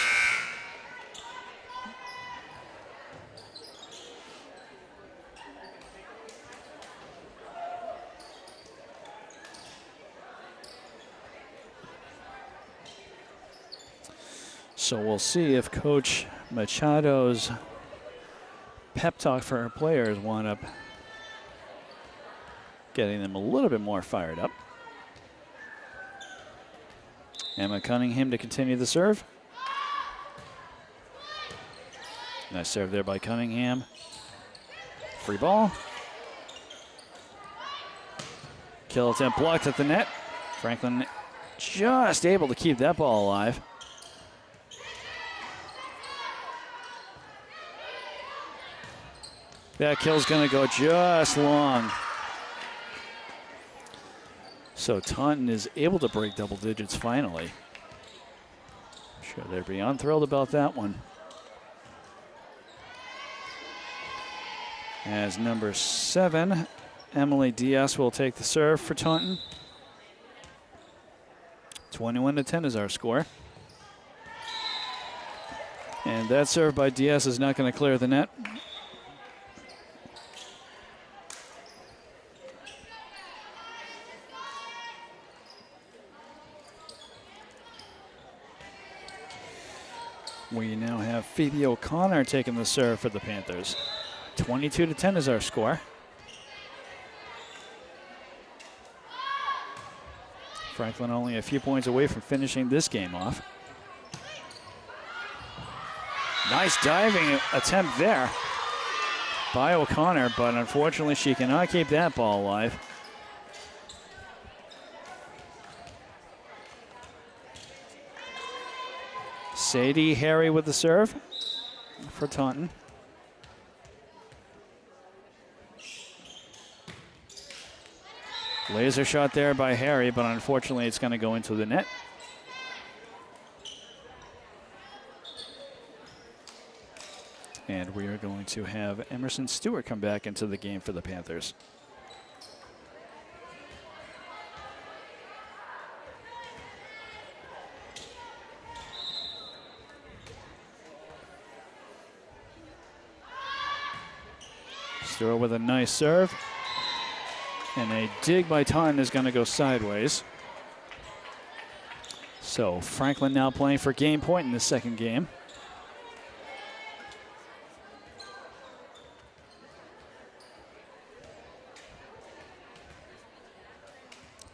So we'll see if Coach Machado's pep talk for her players wound up getting them a little bit more fired up. Emma Cunningham to continue the serve. Nice serve there by Cunningham. Free ball. Kill attempt blocked at the net. Franklin just able to keep that ball alive. That kill's going to go just long. So Taunton is able to break double digits finally. Sure, they're beyond thrilled about that one. As number 7, Emily Diaz will take the serve for Taunton. 21-10 is our score. And that serve by Diaz is not going to clear the net. We now have Phoebe O'Connor taking the serve for the Panthers. 22-10 is our score. Franklin only a few points away from finishing this game off. Nice diving attempt there by O'Connor, but unfortunately she cannot keep that ball alive. Sadie Harry with the serve for Taunton. Laser shot there by Harry, but unfortunately it's going to go into the net. And we are going to have Emerson Stewart come back into the game for the Panthers. Stewart with a nice serve. And a dig by Taunton is going to go sideways. So Franklin now playing for game point in the second game.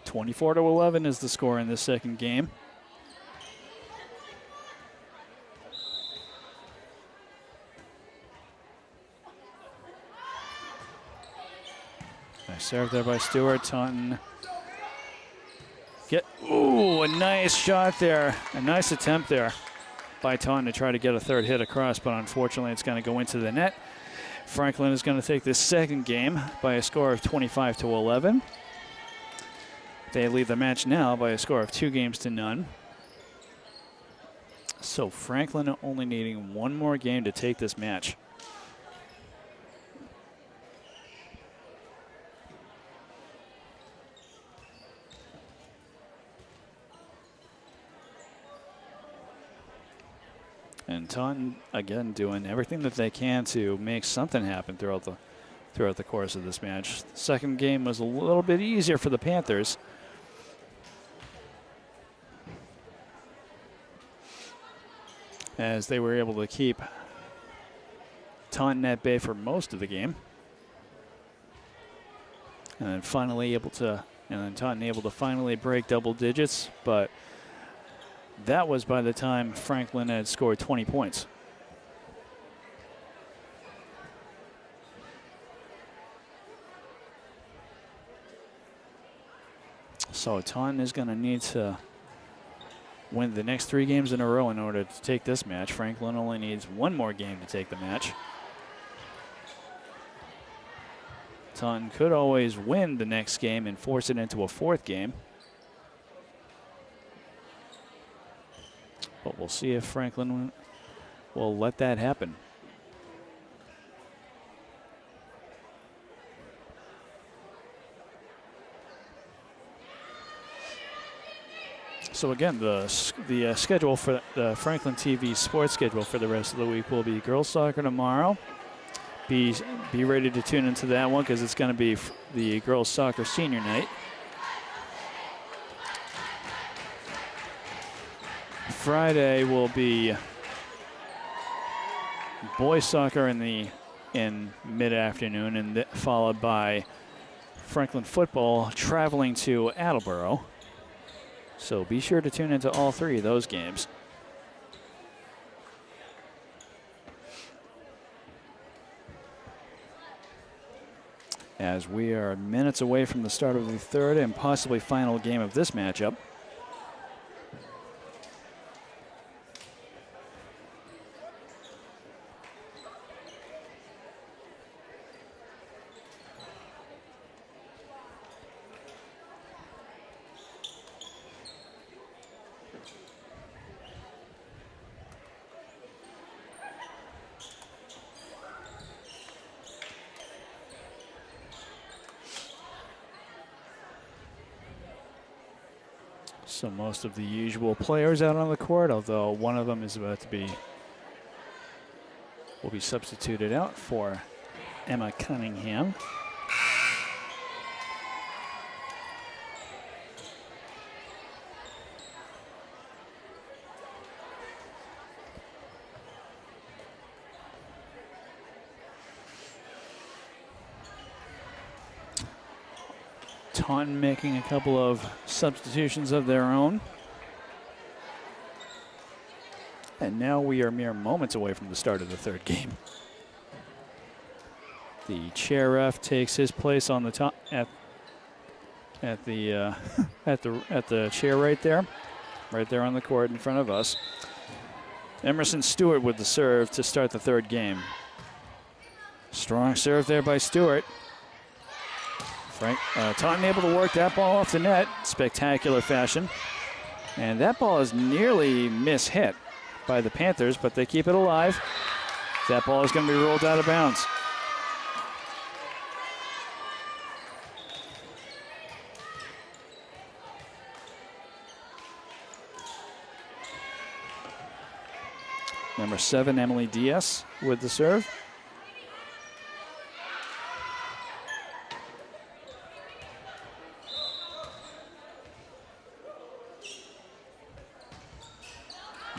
(24-11) is the score in this second game. Nice serve there by Stewart. Taunton a nice shot there. A nice attempt there by Taunton to try to get a third hit across, but unfortunately it's going to go into the net. Franklin is going to take this second game by a score of 25-11. They lead the match now by a score of 2-0. So Franklin only needing one more game to take this match. And Taunton, again, doing everything that they can to make something happen throughout the course of this match. The second game was a little bit easier for the Panthers. As they were able to keep Taunton at bay for most of the game. And then Taunton able to finally break double digits, but that was by the time Franklin had scored 20 points. So Taunton is going to need to win the next 3 games in a row in order to take this match. Franklin only needs one more game to take the match. Taunton could always win the next game and force it into a 4th game. But we'll see if Franklin will let that happen. So again, the schedule for the Franklin TV sports schedule for the rest of the week will be girls soccer tomorrow. Be ready to tune into that one because it's going to be the girls soccer senior night. Friday will be boys soccer in mid-afternoon, and followed by Franklin football traveling to Attleboro. So be sure to tune into all 3 of those games. As we are minutes away from the start of the 3rd and possibly final game of this matchup. So most of the usual players out on the court, although one of them is will be substituted out for Emma Cunningham. Taunton making a couple of substitutions of their own. And now we are mere moments away from the start of the 3rd game. The chair ref takes his place on the top at the chair right there on the court in front of us. Emerson Stewart with the serve to start the 3rd game. Strong serve there by Stewart. Taunton able to work that ball off the net, spectacular fashion. And that ball is nearly mishit by the Panthers, but they keep it alive. That ball is going to be rolled out of bounds. Number 7, Emily Diaz with the serve.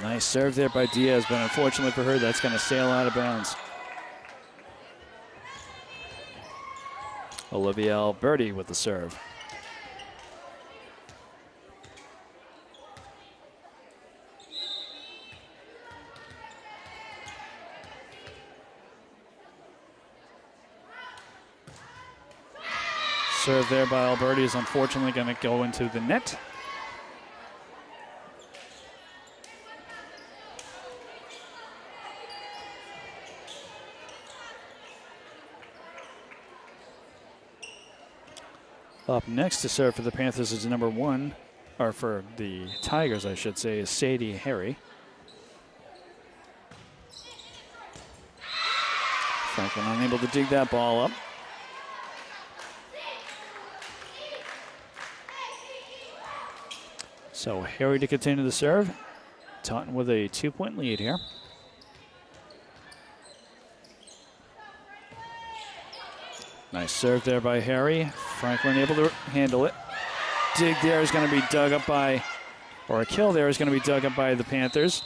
Nice serve there by Diaz, but unfortunately for her, that's going to sail out of bounds. Olivia Alberti with the serve. Serve there by Alberti is unfortunately going to go into the net. Up next to serve for the Panthers is number 1, or for the Tigers, I should say, is Sadie Harry. Franklin unable to dig that ball up. So Harry to continue the serve. Taunton with a 2-point lead here. Nice serve there by Harry. Franklin able to handle it. Dig there is going to be dug up by, or a kill there is going to be dug up by the Panthers.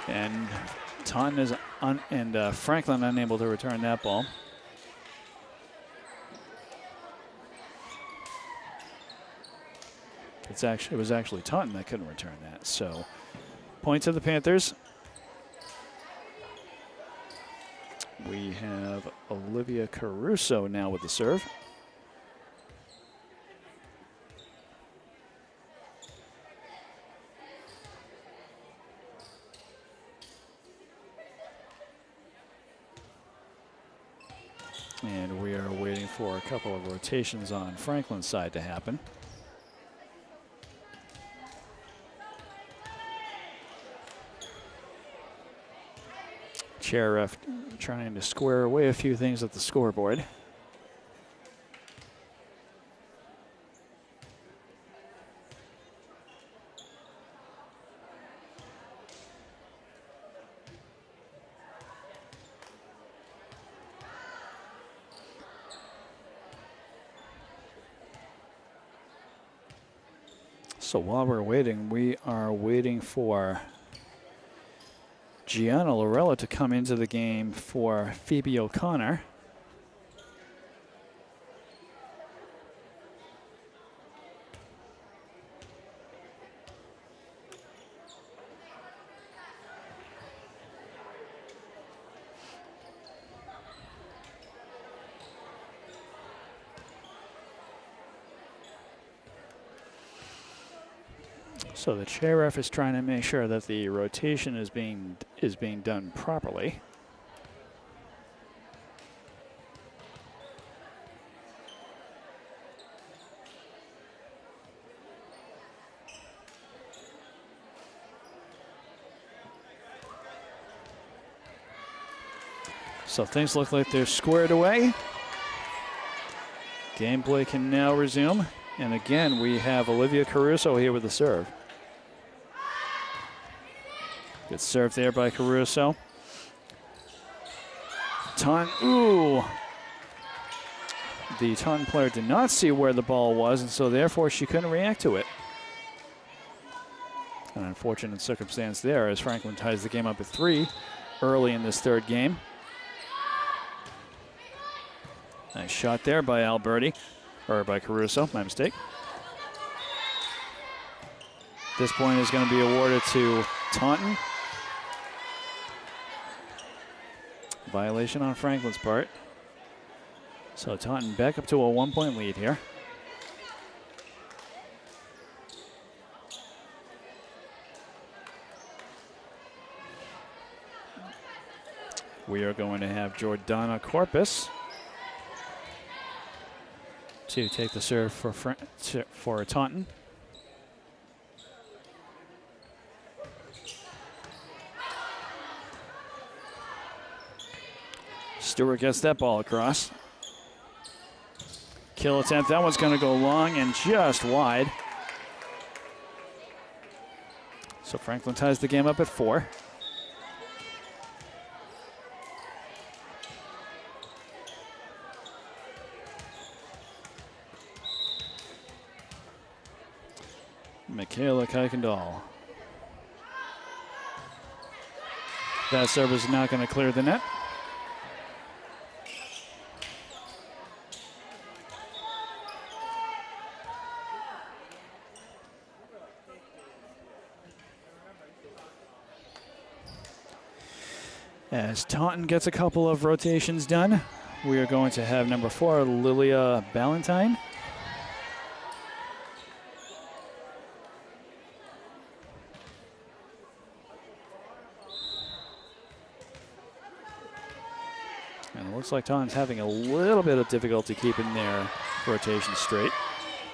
And Taunton is Franklin unable to return that ball. It was actually Taunton that couldn't return that. So, point to the Panthers. We have Olivia Caruso now with the serve. And we are waiting for a couple of rotations on Franklin's side to happen. Chair ref trying to square away a few things at the scoreboard. So while we're waiting, we are waiting for Gianna Lorella to come into the game for Phoebe O'Connor. So the chair ref is trying to make sure that the rotation is being done properly. So things look like they're squared away. Gameplay can now resume. And again, we have Olivia Caruso here with the serve. Good serve there by Caruso. The Taunton player did not see where the ball was, and so therefore she couldn't react to it. An unfortunate circumstance there as Franklin ties the game up at 3 early in this third game. Nice shot there by Alberti, or by Caruso, my mistake. This point is going to be awarded to Taunton. Violation on Franklin's part. So Taunton back up to a 1-point lead here. We are going to have Jordana Corpus to take the serve for Taunton. Stewart gets that ball across. Kill attempt. That one's going to go long and just wide. So Franklin ties the game up at 4. Michaela Kuykendall. That serve is not going to clear the net. As Taunton gets a couple of rotations done, we are going to have number 4, Lilia Ballantyne. And Looks like Taunton's having a little bit of difficulty keeping their rotation straight.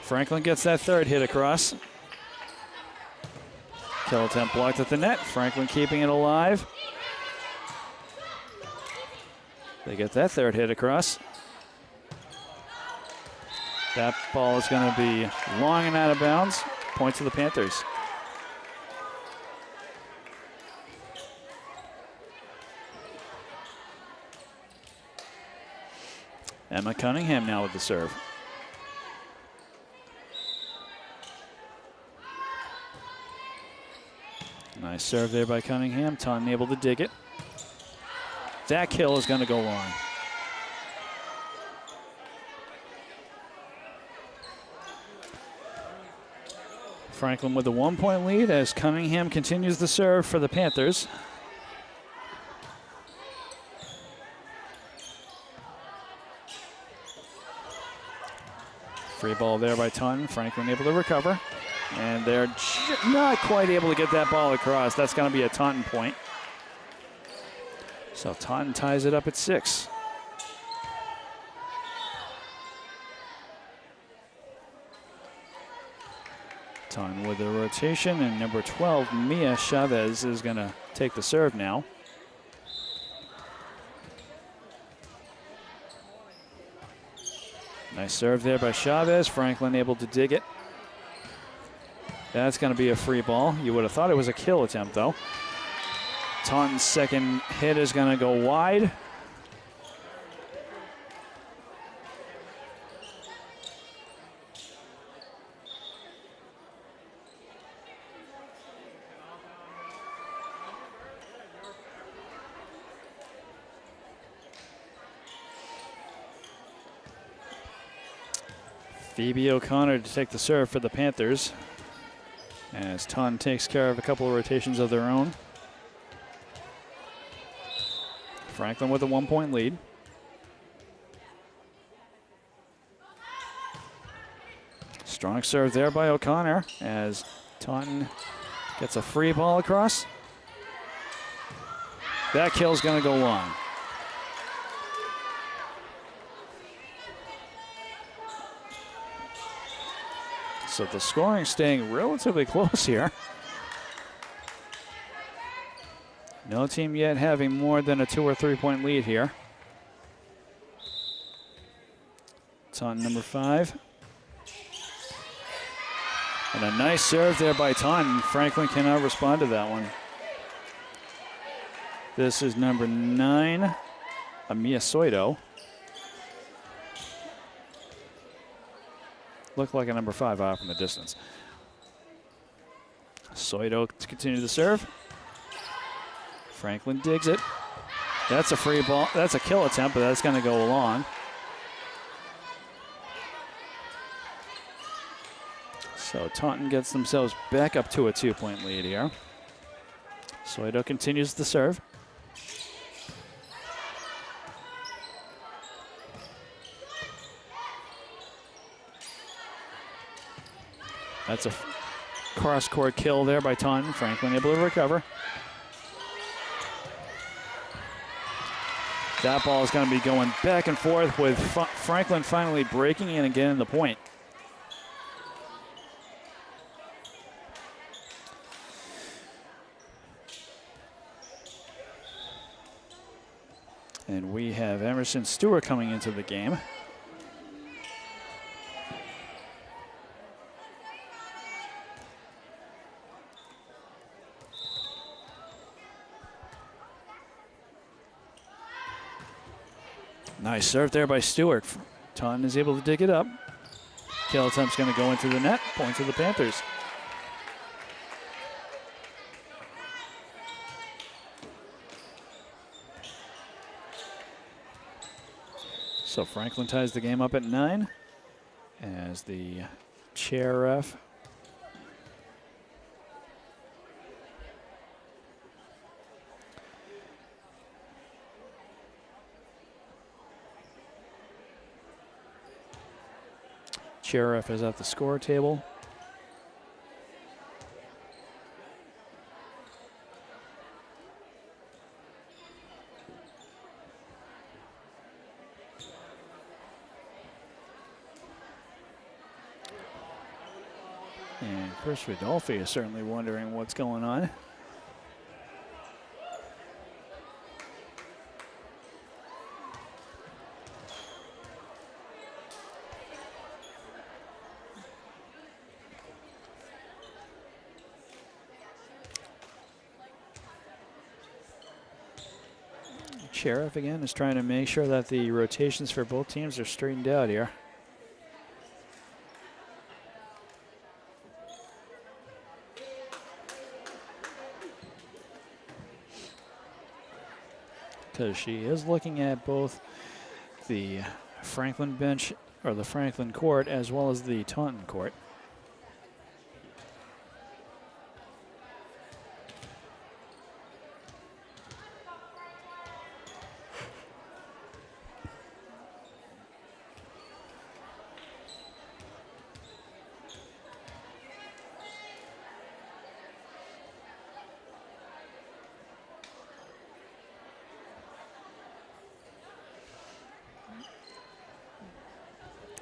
Franklin gets that third hit across. Kill attempt blocked at the net. Franklin keeping it alive. They get that third hit across. That ball is going to be long and out of bounds. Point to the Panthers. Emma Cunningham now with the serve. Nice serve there by Cunningham. Taunton able to dig it. That kill is going to go long. Franklin with a 1-point lead as Cunningham continues the serve for the Panthers. Free ball there by Taunton. Franklin able to recover. And they're not quite able to get that ball across. That's going to be a Taunton point. So Taunton ties it up at 6. Taunton with the rotation, and number 12, Mia Chavez, is going to take the serve now. Nice serve there by Chavez. Franklin able to dig it. That's going to be a free ball. You would have thought it was a kill attempt, though. Taunton's second hit is going to go wide. Phoebe O'Connor to take the serve for the Panthers, as Taunton takes care of a couple of rotations of their own. Franklin with a 1-point lead. Strong serve there by O'Connor as Taunton gets a free ball across. That kill's going to go long. So the scoring staying relatively close here. No team yet having more than a 2 or 3 point lead here. Taunton number 5. And a nice serve there by Taunton. Franklin cannot respond to that one. This is number 9, Amia Soito. Looked like a number 5 off in the distance. Soito to continue the serve. Franklin digs it. That's a free ball. That's a kill attempt, but that's going to go along. So Taunton gets themselves back up to a 2-point lead here. Soito continues the serve. That's a cross-court kill there by Taunton. Franklin able to recover. That ball is going to be going back and forth with Franklin finally breaking in and getting the point. And we have Emerson Stewart coming into the game. Nice serve there by Stewart. Taunton is able to dig it up. Kill attempt's going to go into the net. Point to the Panthers. So Franklin ties the game up at 9 as the chair ref is at the score table. Chris Rodolfi is certainly wondering what's going on. Sheriff again is trying to make sure that the rotations for both teams are straightened out here. Because she is looking at both the Franklin bench, or the Franklin court, as well as the Taunton court.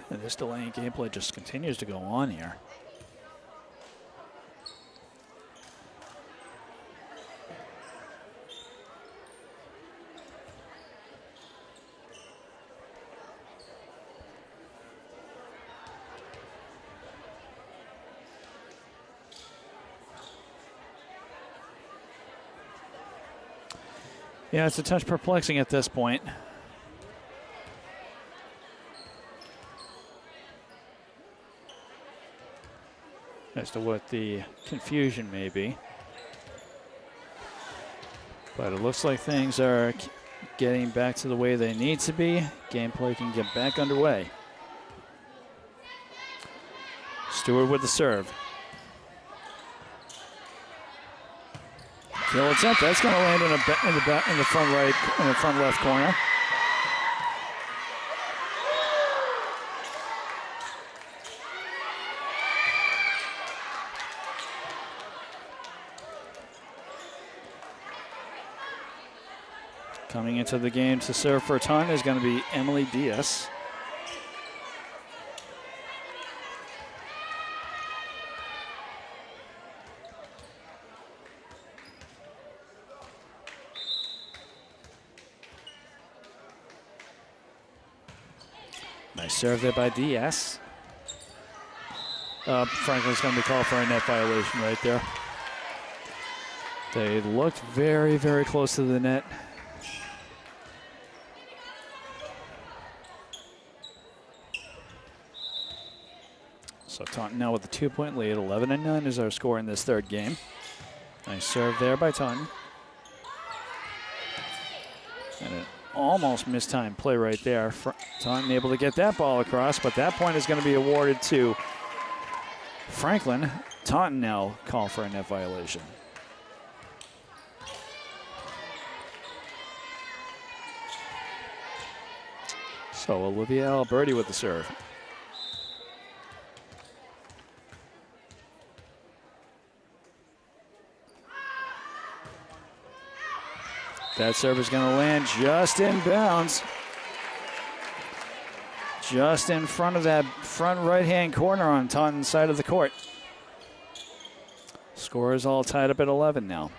And this delaying gameplay just continues to go on here. Yeah, it's a touch perplexing at this point. As to what the confusion may be. But it looks like things are getting back to the way they need to be. Gameplay can get back underway. Stewart with the serve. Kill attempt. That's going to land in the front right, in the front left corner. Coming into the game to serve for Taunton is going to be Emily Diaz. Nice serve there by Diaz. Franklin's going to be called for a net violation right there. They looked very, very close to the net. So Taunton now with a 2-point lead. 11-9 is our score in this third game. Nice serve there by Taunton. And an almost mistimed play right there. Taunton able to get that ball across, but that point is going to be awarded to Franklin. Taunton now call for a net violation. So Olivia Alberti with the serve. That serve is going to land just in bounds. Just in front of that front right-hand corner on Taunton's side of the court. Score is all tied up at 11 now.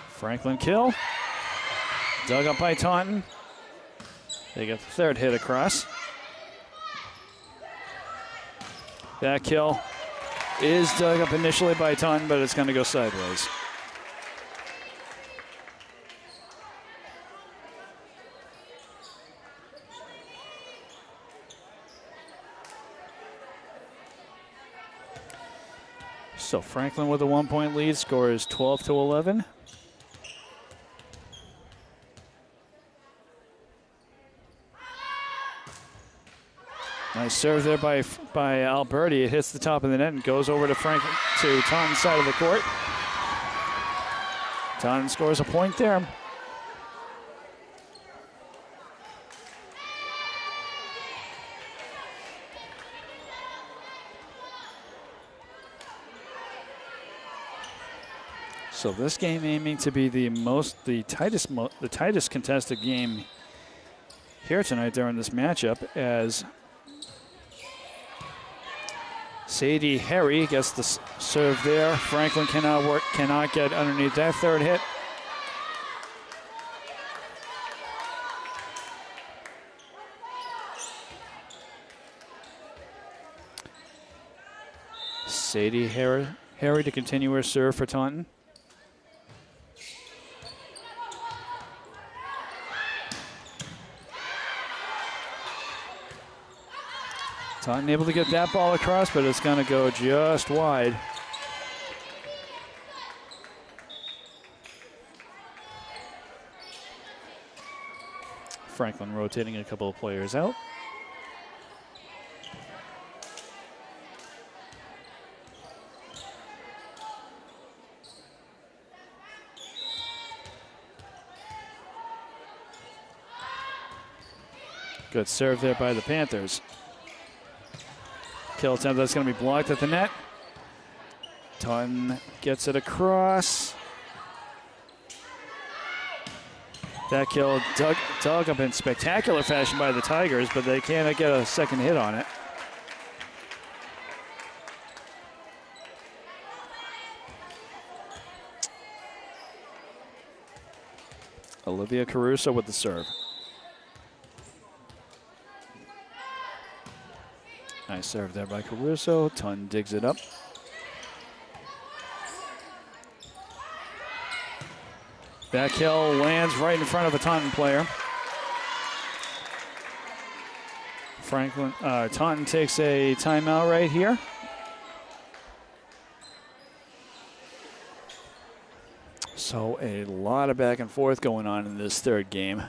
Franklin kill. Dug up by Taunton. They get the third hit across. That kill is dug up initially by Taunton, but it's going to go sideways. So Franklin with a 1-point lead. Score is 12-11. Nice serve there by Alberti. It hits the top of the net and goes over to Taunton's side of the court. Taunton scores a point there. So this game aiming to be the tightest contested game here tonight during this matchup, as Sadie Harry gets the serve there. Franklin cannot get underneath that third hit. Sadie Harry to continue her serve for Taunton. Taunton able to get that ball across, but it's going to go just wide. Franklin rotating a couple of players out. Good serve there by the Panthers. Kill attempt that's going to be blocked at the net. Taunton gets it across. That kill dug up in spectacular fashion by the Tigers, but they cannot get a second hit on it. Olivia Caruso with the serve. Nice serve there by Caruso. Taunton digs it up. Back heel lands right in front of a Taunton player. Taunton takes a timeout right here. So a lot of back and forth going on in this third game.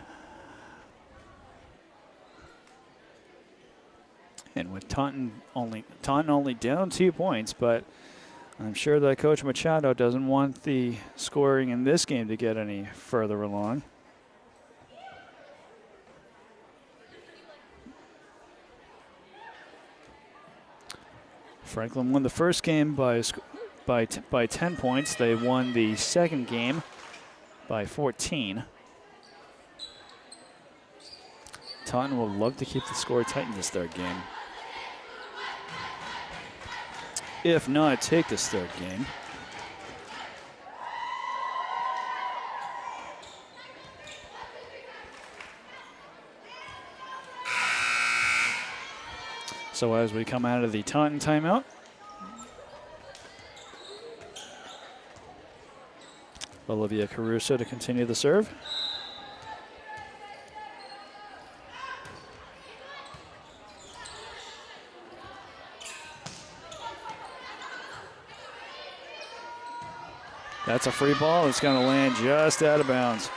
And with Taunton only down 2 points, but I'm sure that Coach Machado doesn't want the scoring in this game to get any further along. Franklin won the first game by 10 points. They won the second game by 14. Taunton will love to keep the score tight in this third game. If not, take this third game. So as we come out of the Taunton timeout, Olivia Caruso to continue the serve. That's a free ball. It's going to land just out of bounds.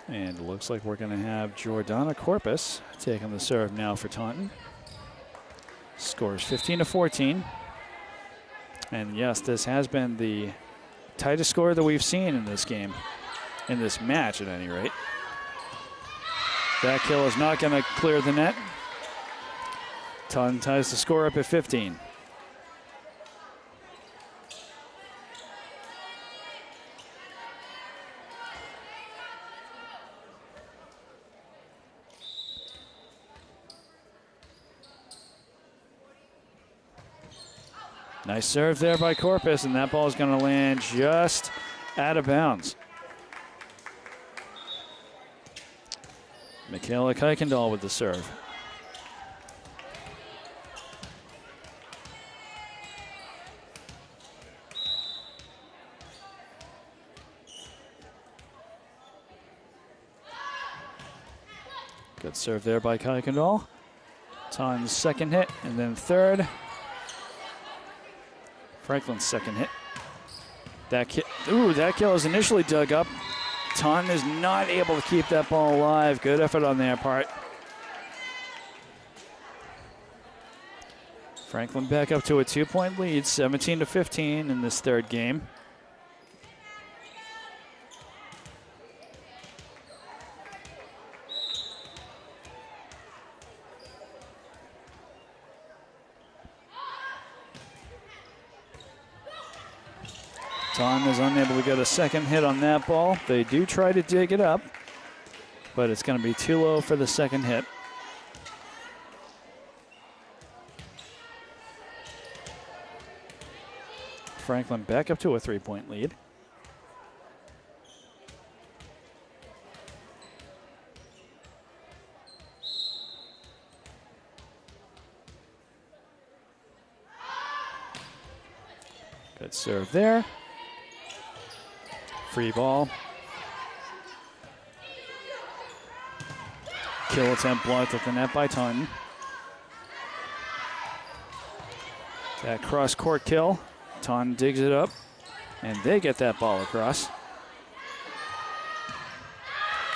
And it looks like we're going to have Jordana Corpus taking the serve now for Taunton. Scores 15-14. And yes, this has been the tightest score that we've seen in this game, in this match at any rate. That kill is not going to clear the net. Taunton ties the score up at 15. Nice serve there by Corpus, and that ball is going to land just out of bounds. Michaela Kuykendall with the serve. Good serve there by Kuykendall. Taunton's second hit, and then third. Franklin's second hit. That kill is initially dug up. Taunton is not able to keep that ball alive. Good effort on their part. Franklin back up to a 2-point lead, 17-15 in this third game. Taunton is unable to get a second hit on that ball. They do try to dig it up, but it's going to be too low for the second hit. Franklin back up to a 3-point lead. Good serve there. Free ball. Kill attempt blocked at the net by Taunton. That cross-court kill. Taunton digs it up, and they get that ball across.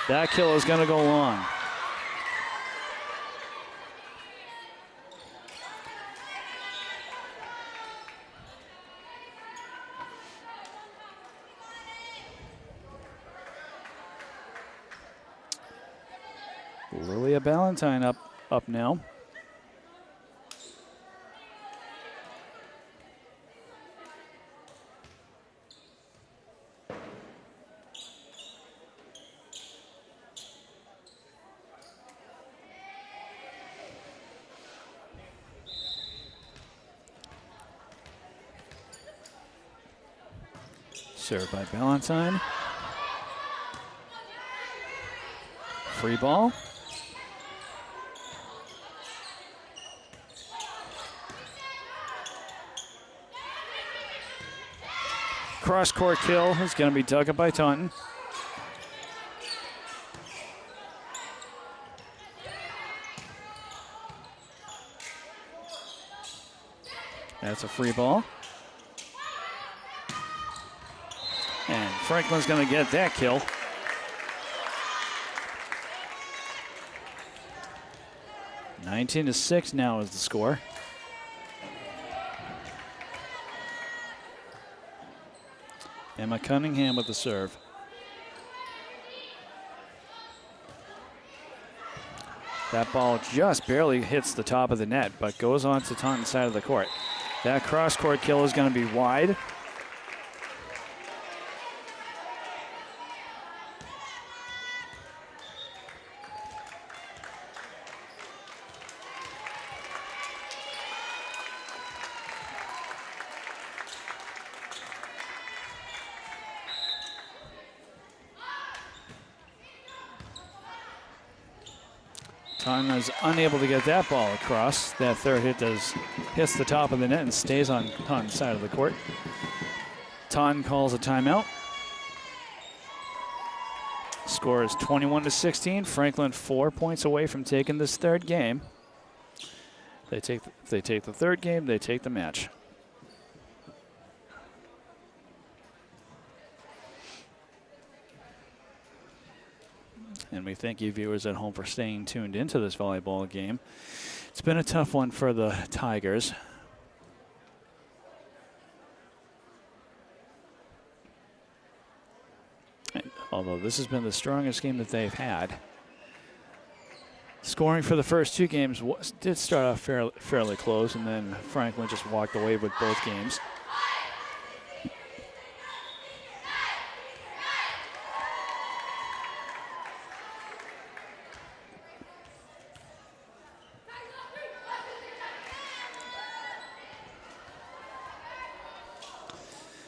That kill is going to go long. Lilia Ballantyne up now. Served by Ballantyne. Free ball. Cross-court kill is going to be dug up by Taunton. That's a free ball. And Franklin's going to get that kill. (19-6) now is the score. Emma Cunningham with the serve. That ball just barely hits the top of the net, but goes on to Taunton's side of the court. That cross-court kill is going to be wide. Taunton is unable to get that ball across. That third hit hits the top of the net and stays on Taunton's side of the court. Taunton calls a timeout. Score is 21-16. Franklin 4 points away from taking this third game. They take the third game, they take the match. And we thank you viewers at home for staying tuned into this volleyball game. It's been a tough one for the Tigers. And although this has been the strongest game that they've had. Scoring for the first two games did start off fairly close, and then Franklin just walked away with both games.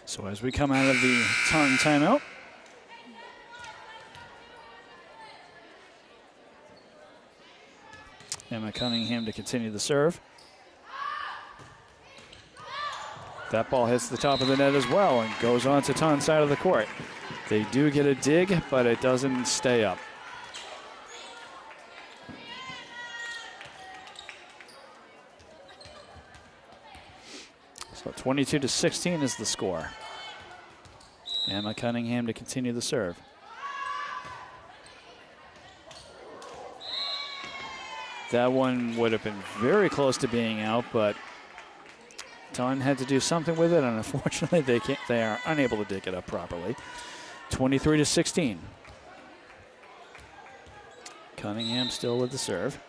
So as we come out of the Taunton timeout, Emma Cunningham to continue the serve. That ball hits the top of the net as well and goes on to Taunton's side of the court. They do get a dig, but it doesn't stay up. So 22-16 is the score. Emma Cunningham to continue the serve. That one would have been very close to being out, but Taunton had to do something with it, and unfortunately they are unable to dig it up properly. 23-16. Cunningham still with the serve.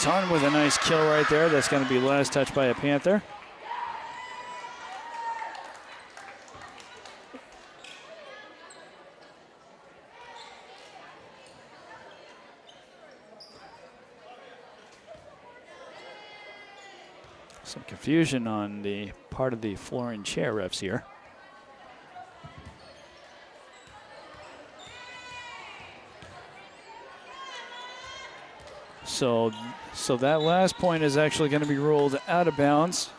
Taunton with a nice kill right there. That's going to be last touch by a Panther. Some confusion on the part of the floor and chair refs here. So that last point is actually going to be ruled out of bounds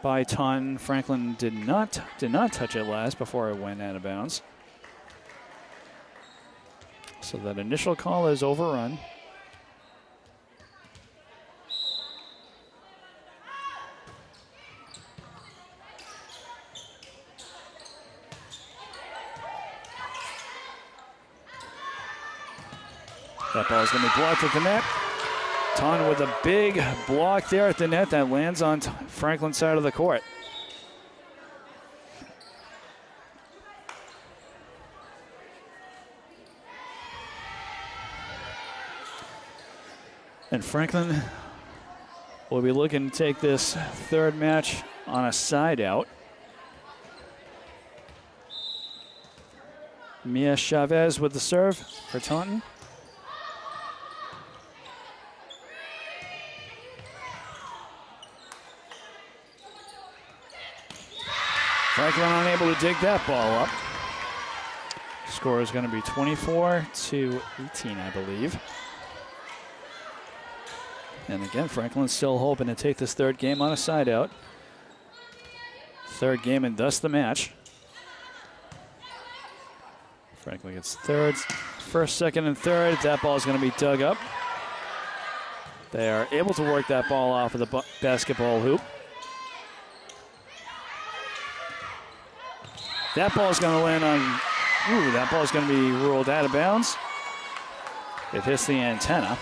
by Taunton. Franklin did not touch it last before it went out of bounds. So that initial call is overrun. That ball is going to be blocked at the net. Taunton with a big block there at the net that lands on Franklin's side of the court. And Franklin will be looking to take this third match on a side out. Mia Chavez with the serve for Taunton. Franklin unable to dig that ball up. Score is going to be 24-18, I believe. And again, Franklin's still hoping to take this third game on a side out. Third game and thus the match. Franklin gets third, first, second, and third. That ball is going to be dug up. They are able to work that ball off of the basketball hoop. That ball is going to land on, that ball is going to be ruled out of bounds. It hits the antenna.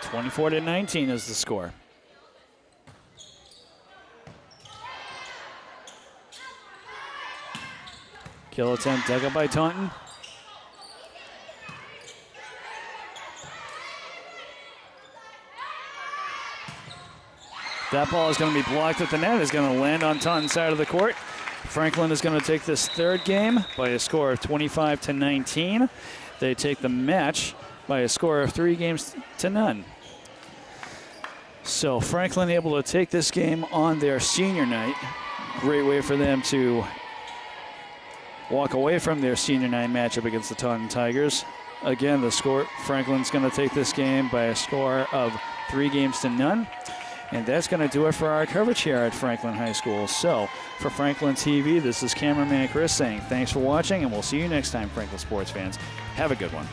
(24-19) is the score. Kill attempt dug up by Taunton. That ball is going to be blocked at the net. It's going to land on Taunton's side of the court. Franklin is going to take this third game by a score of 25-19. They take the match by a score of 3-0. So Franklin able to take this game on their senior night. Great way for them to walk away from their senior night matchup against the Taunton Tigers. Again, the score, Franklin's going to take this game by a score of 3-0. And that's going to do it for our coverage here at Franklin High School. So, for Franklin TV, this is cameraman Chris saying thanks for watching, and we'll see you next time, Franklin sports fans. Have a good one.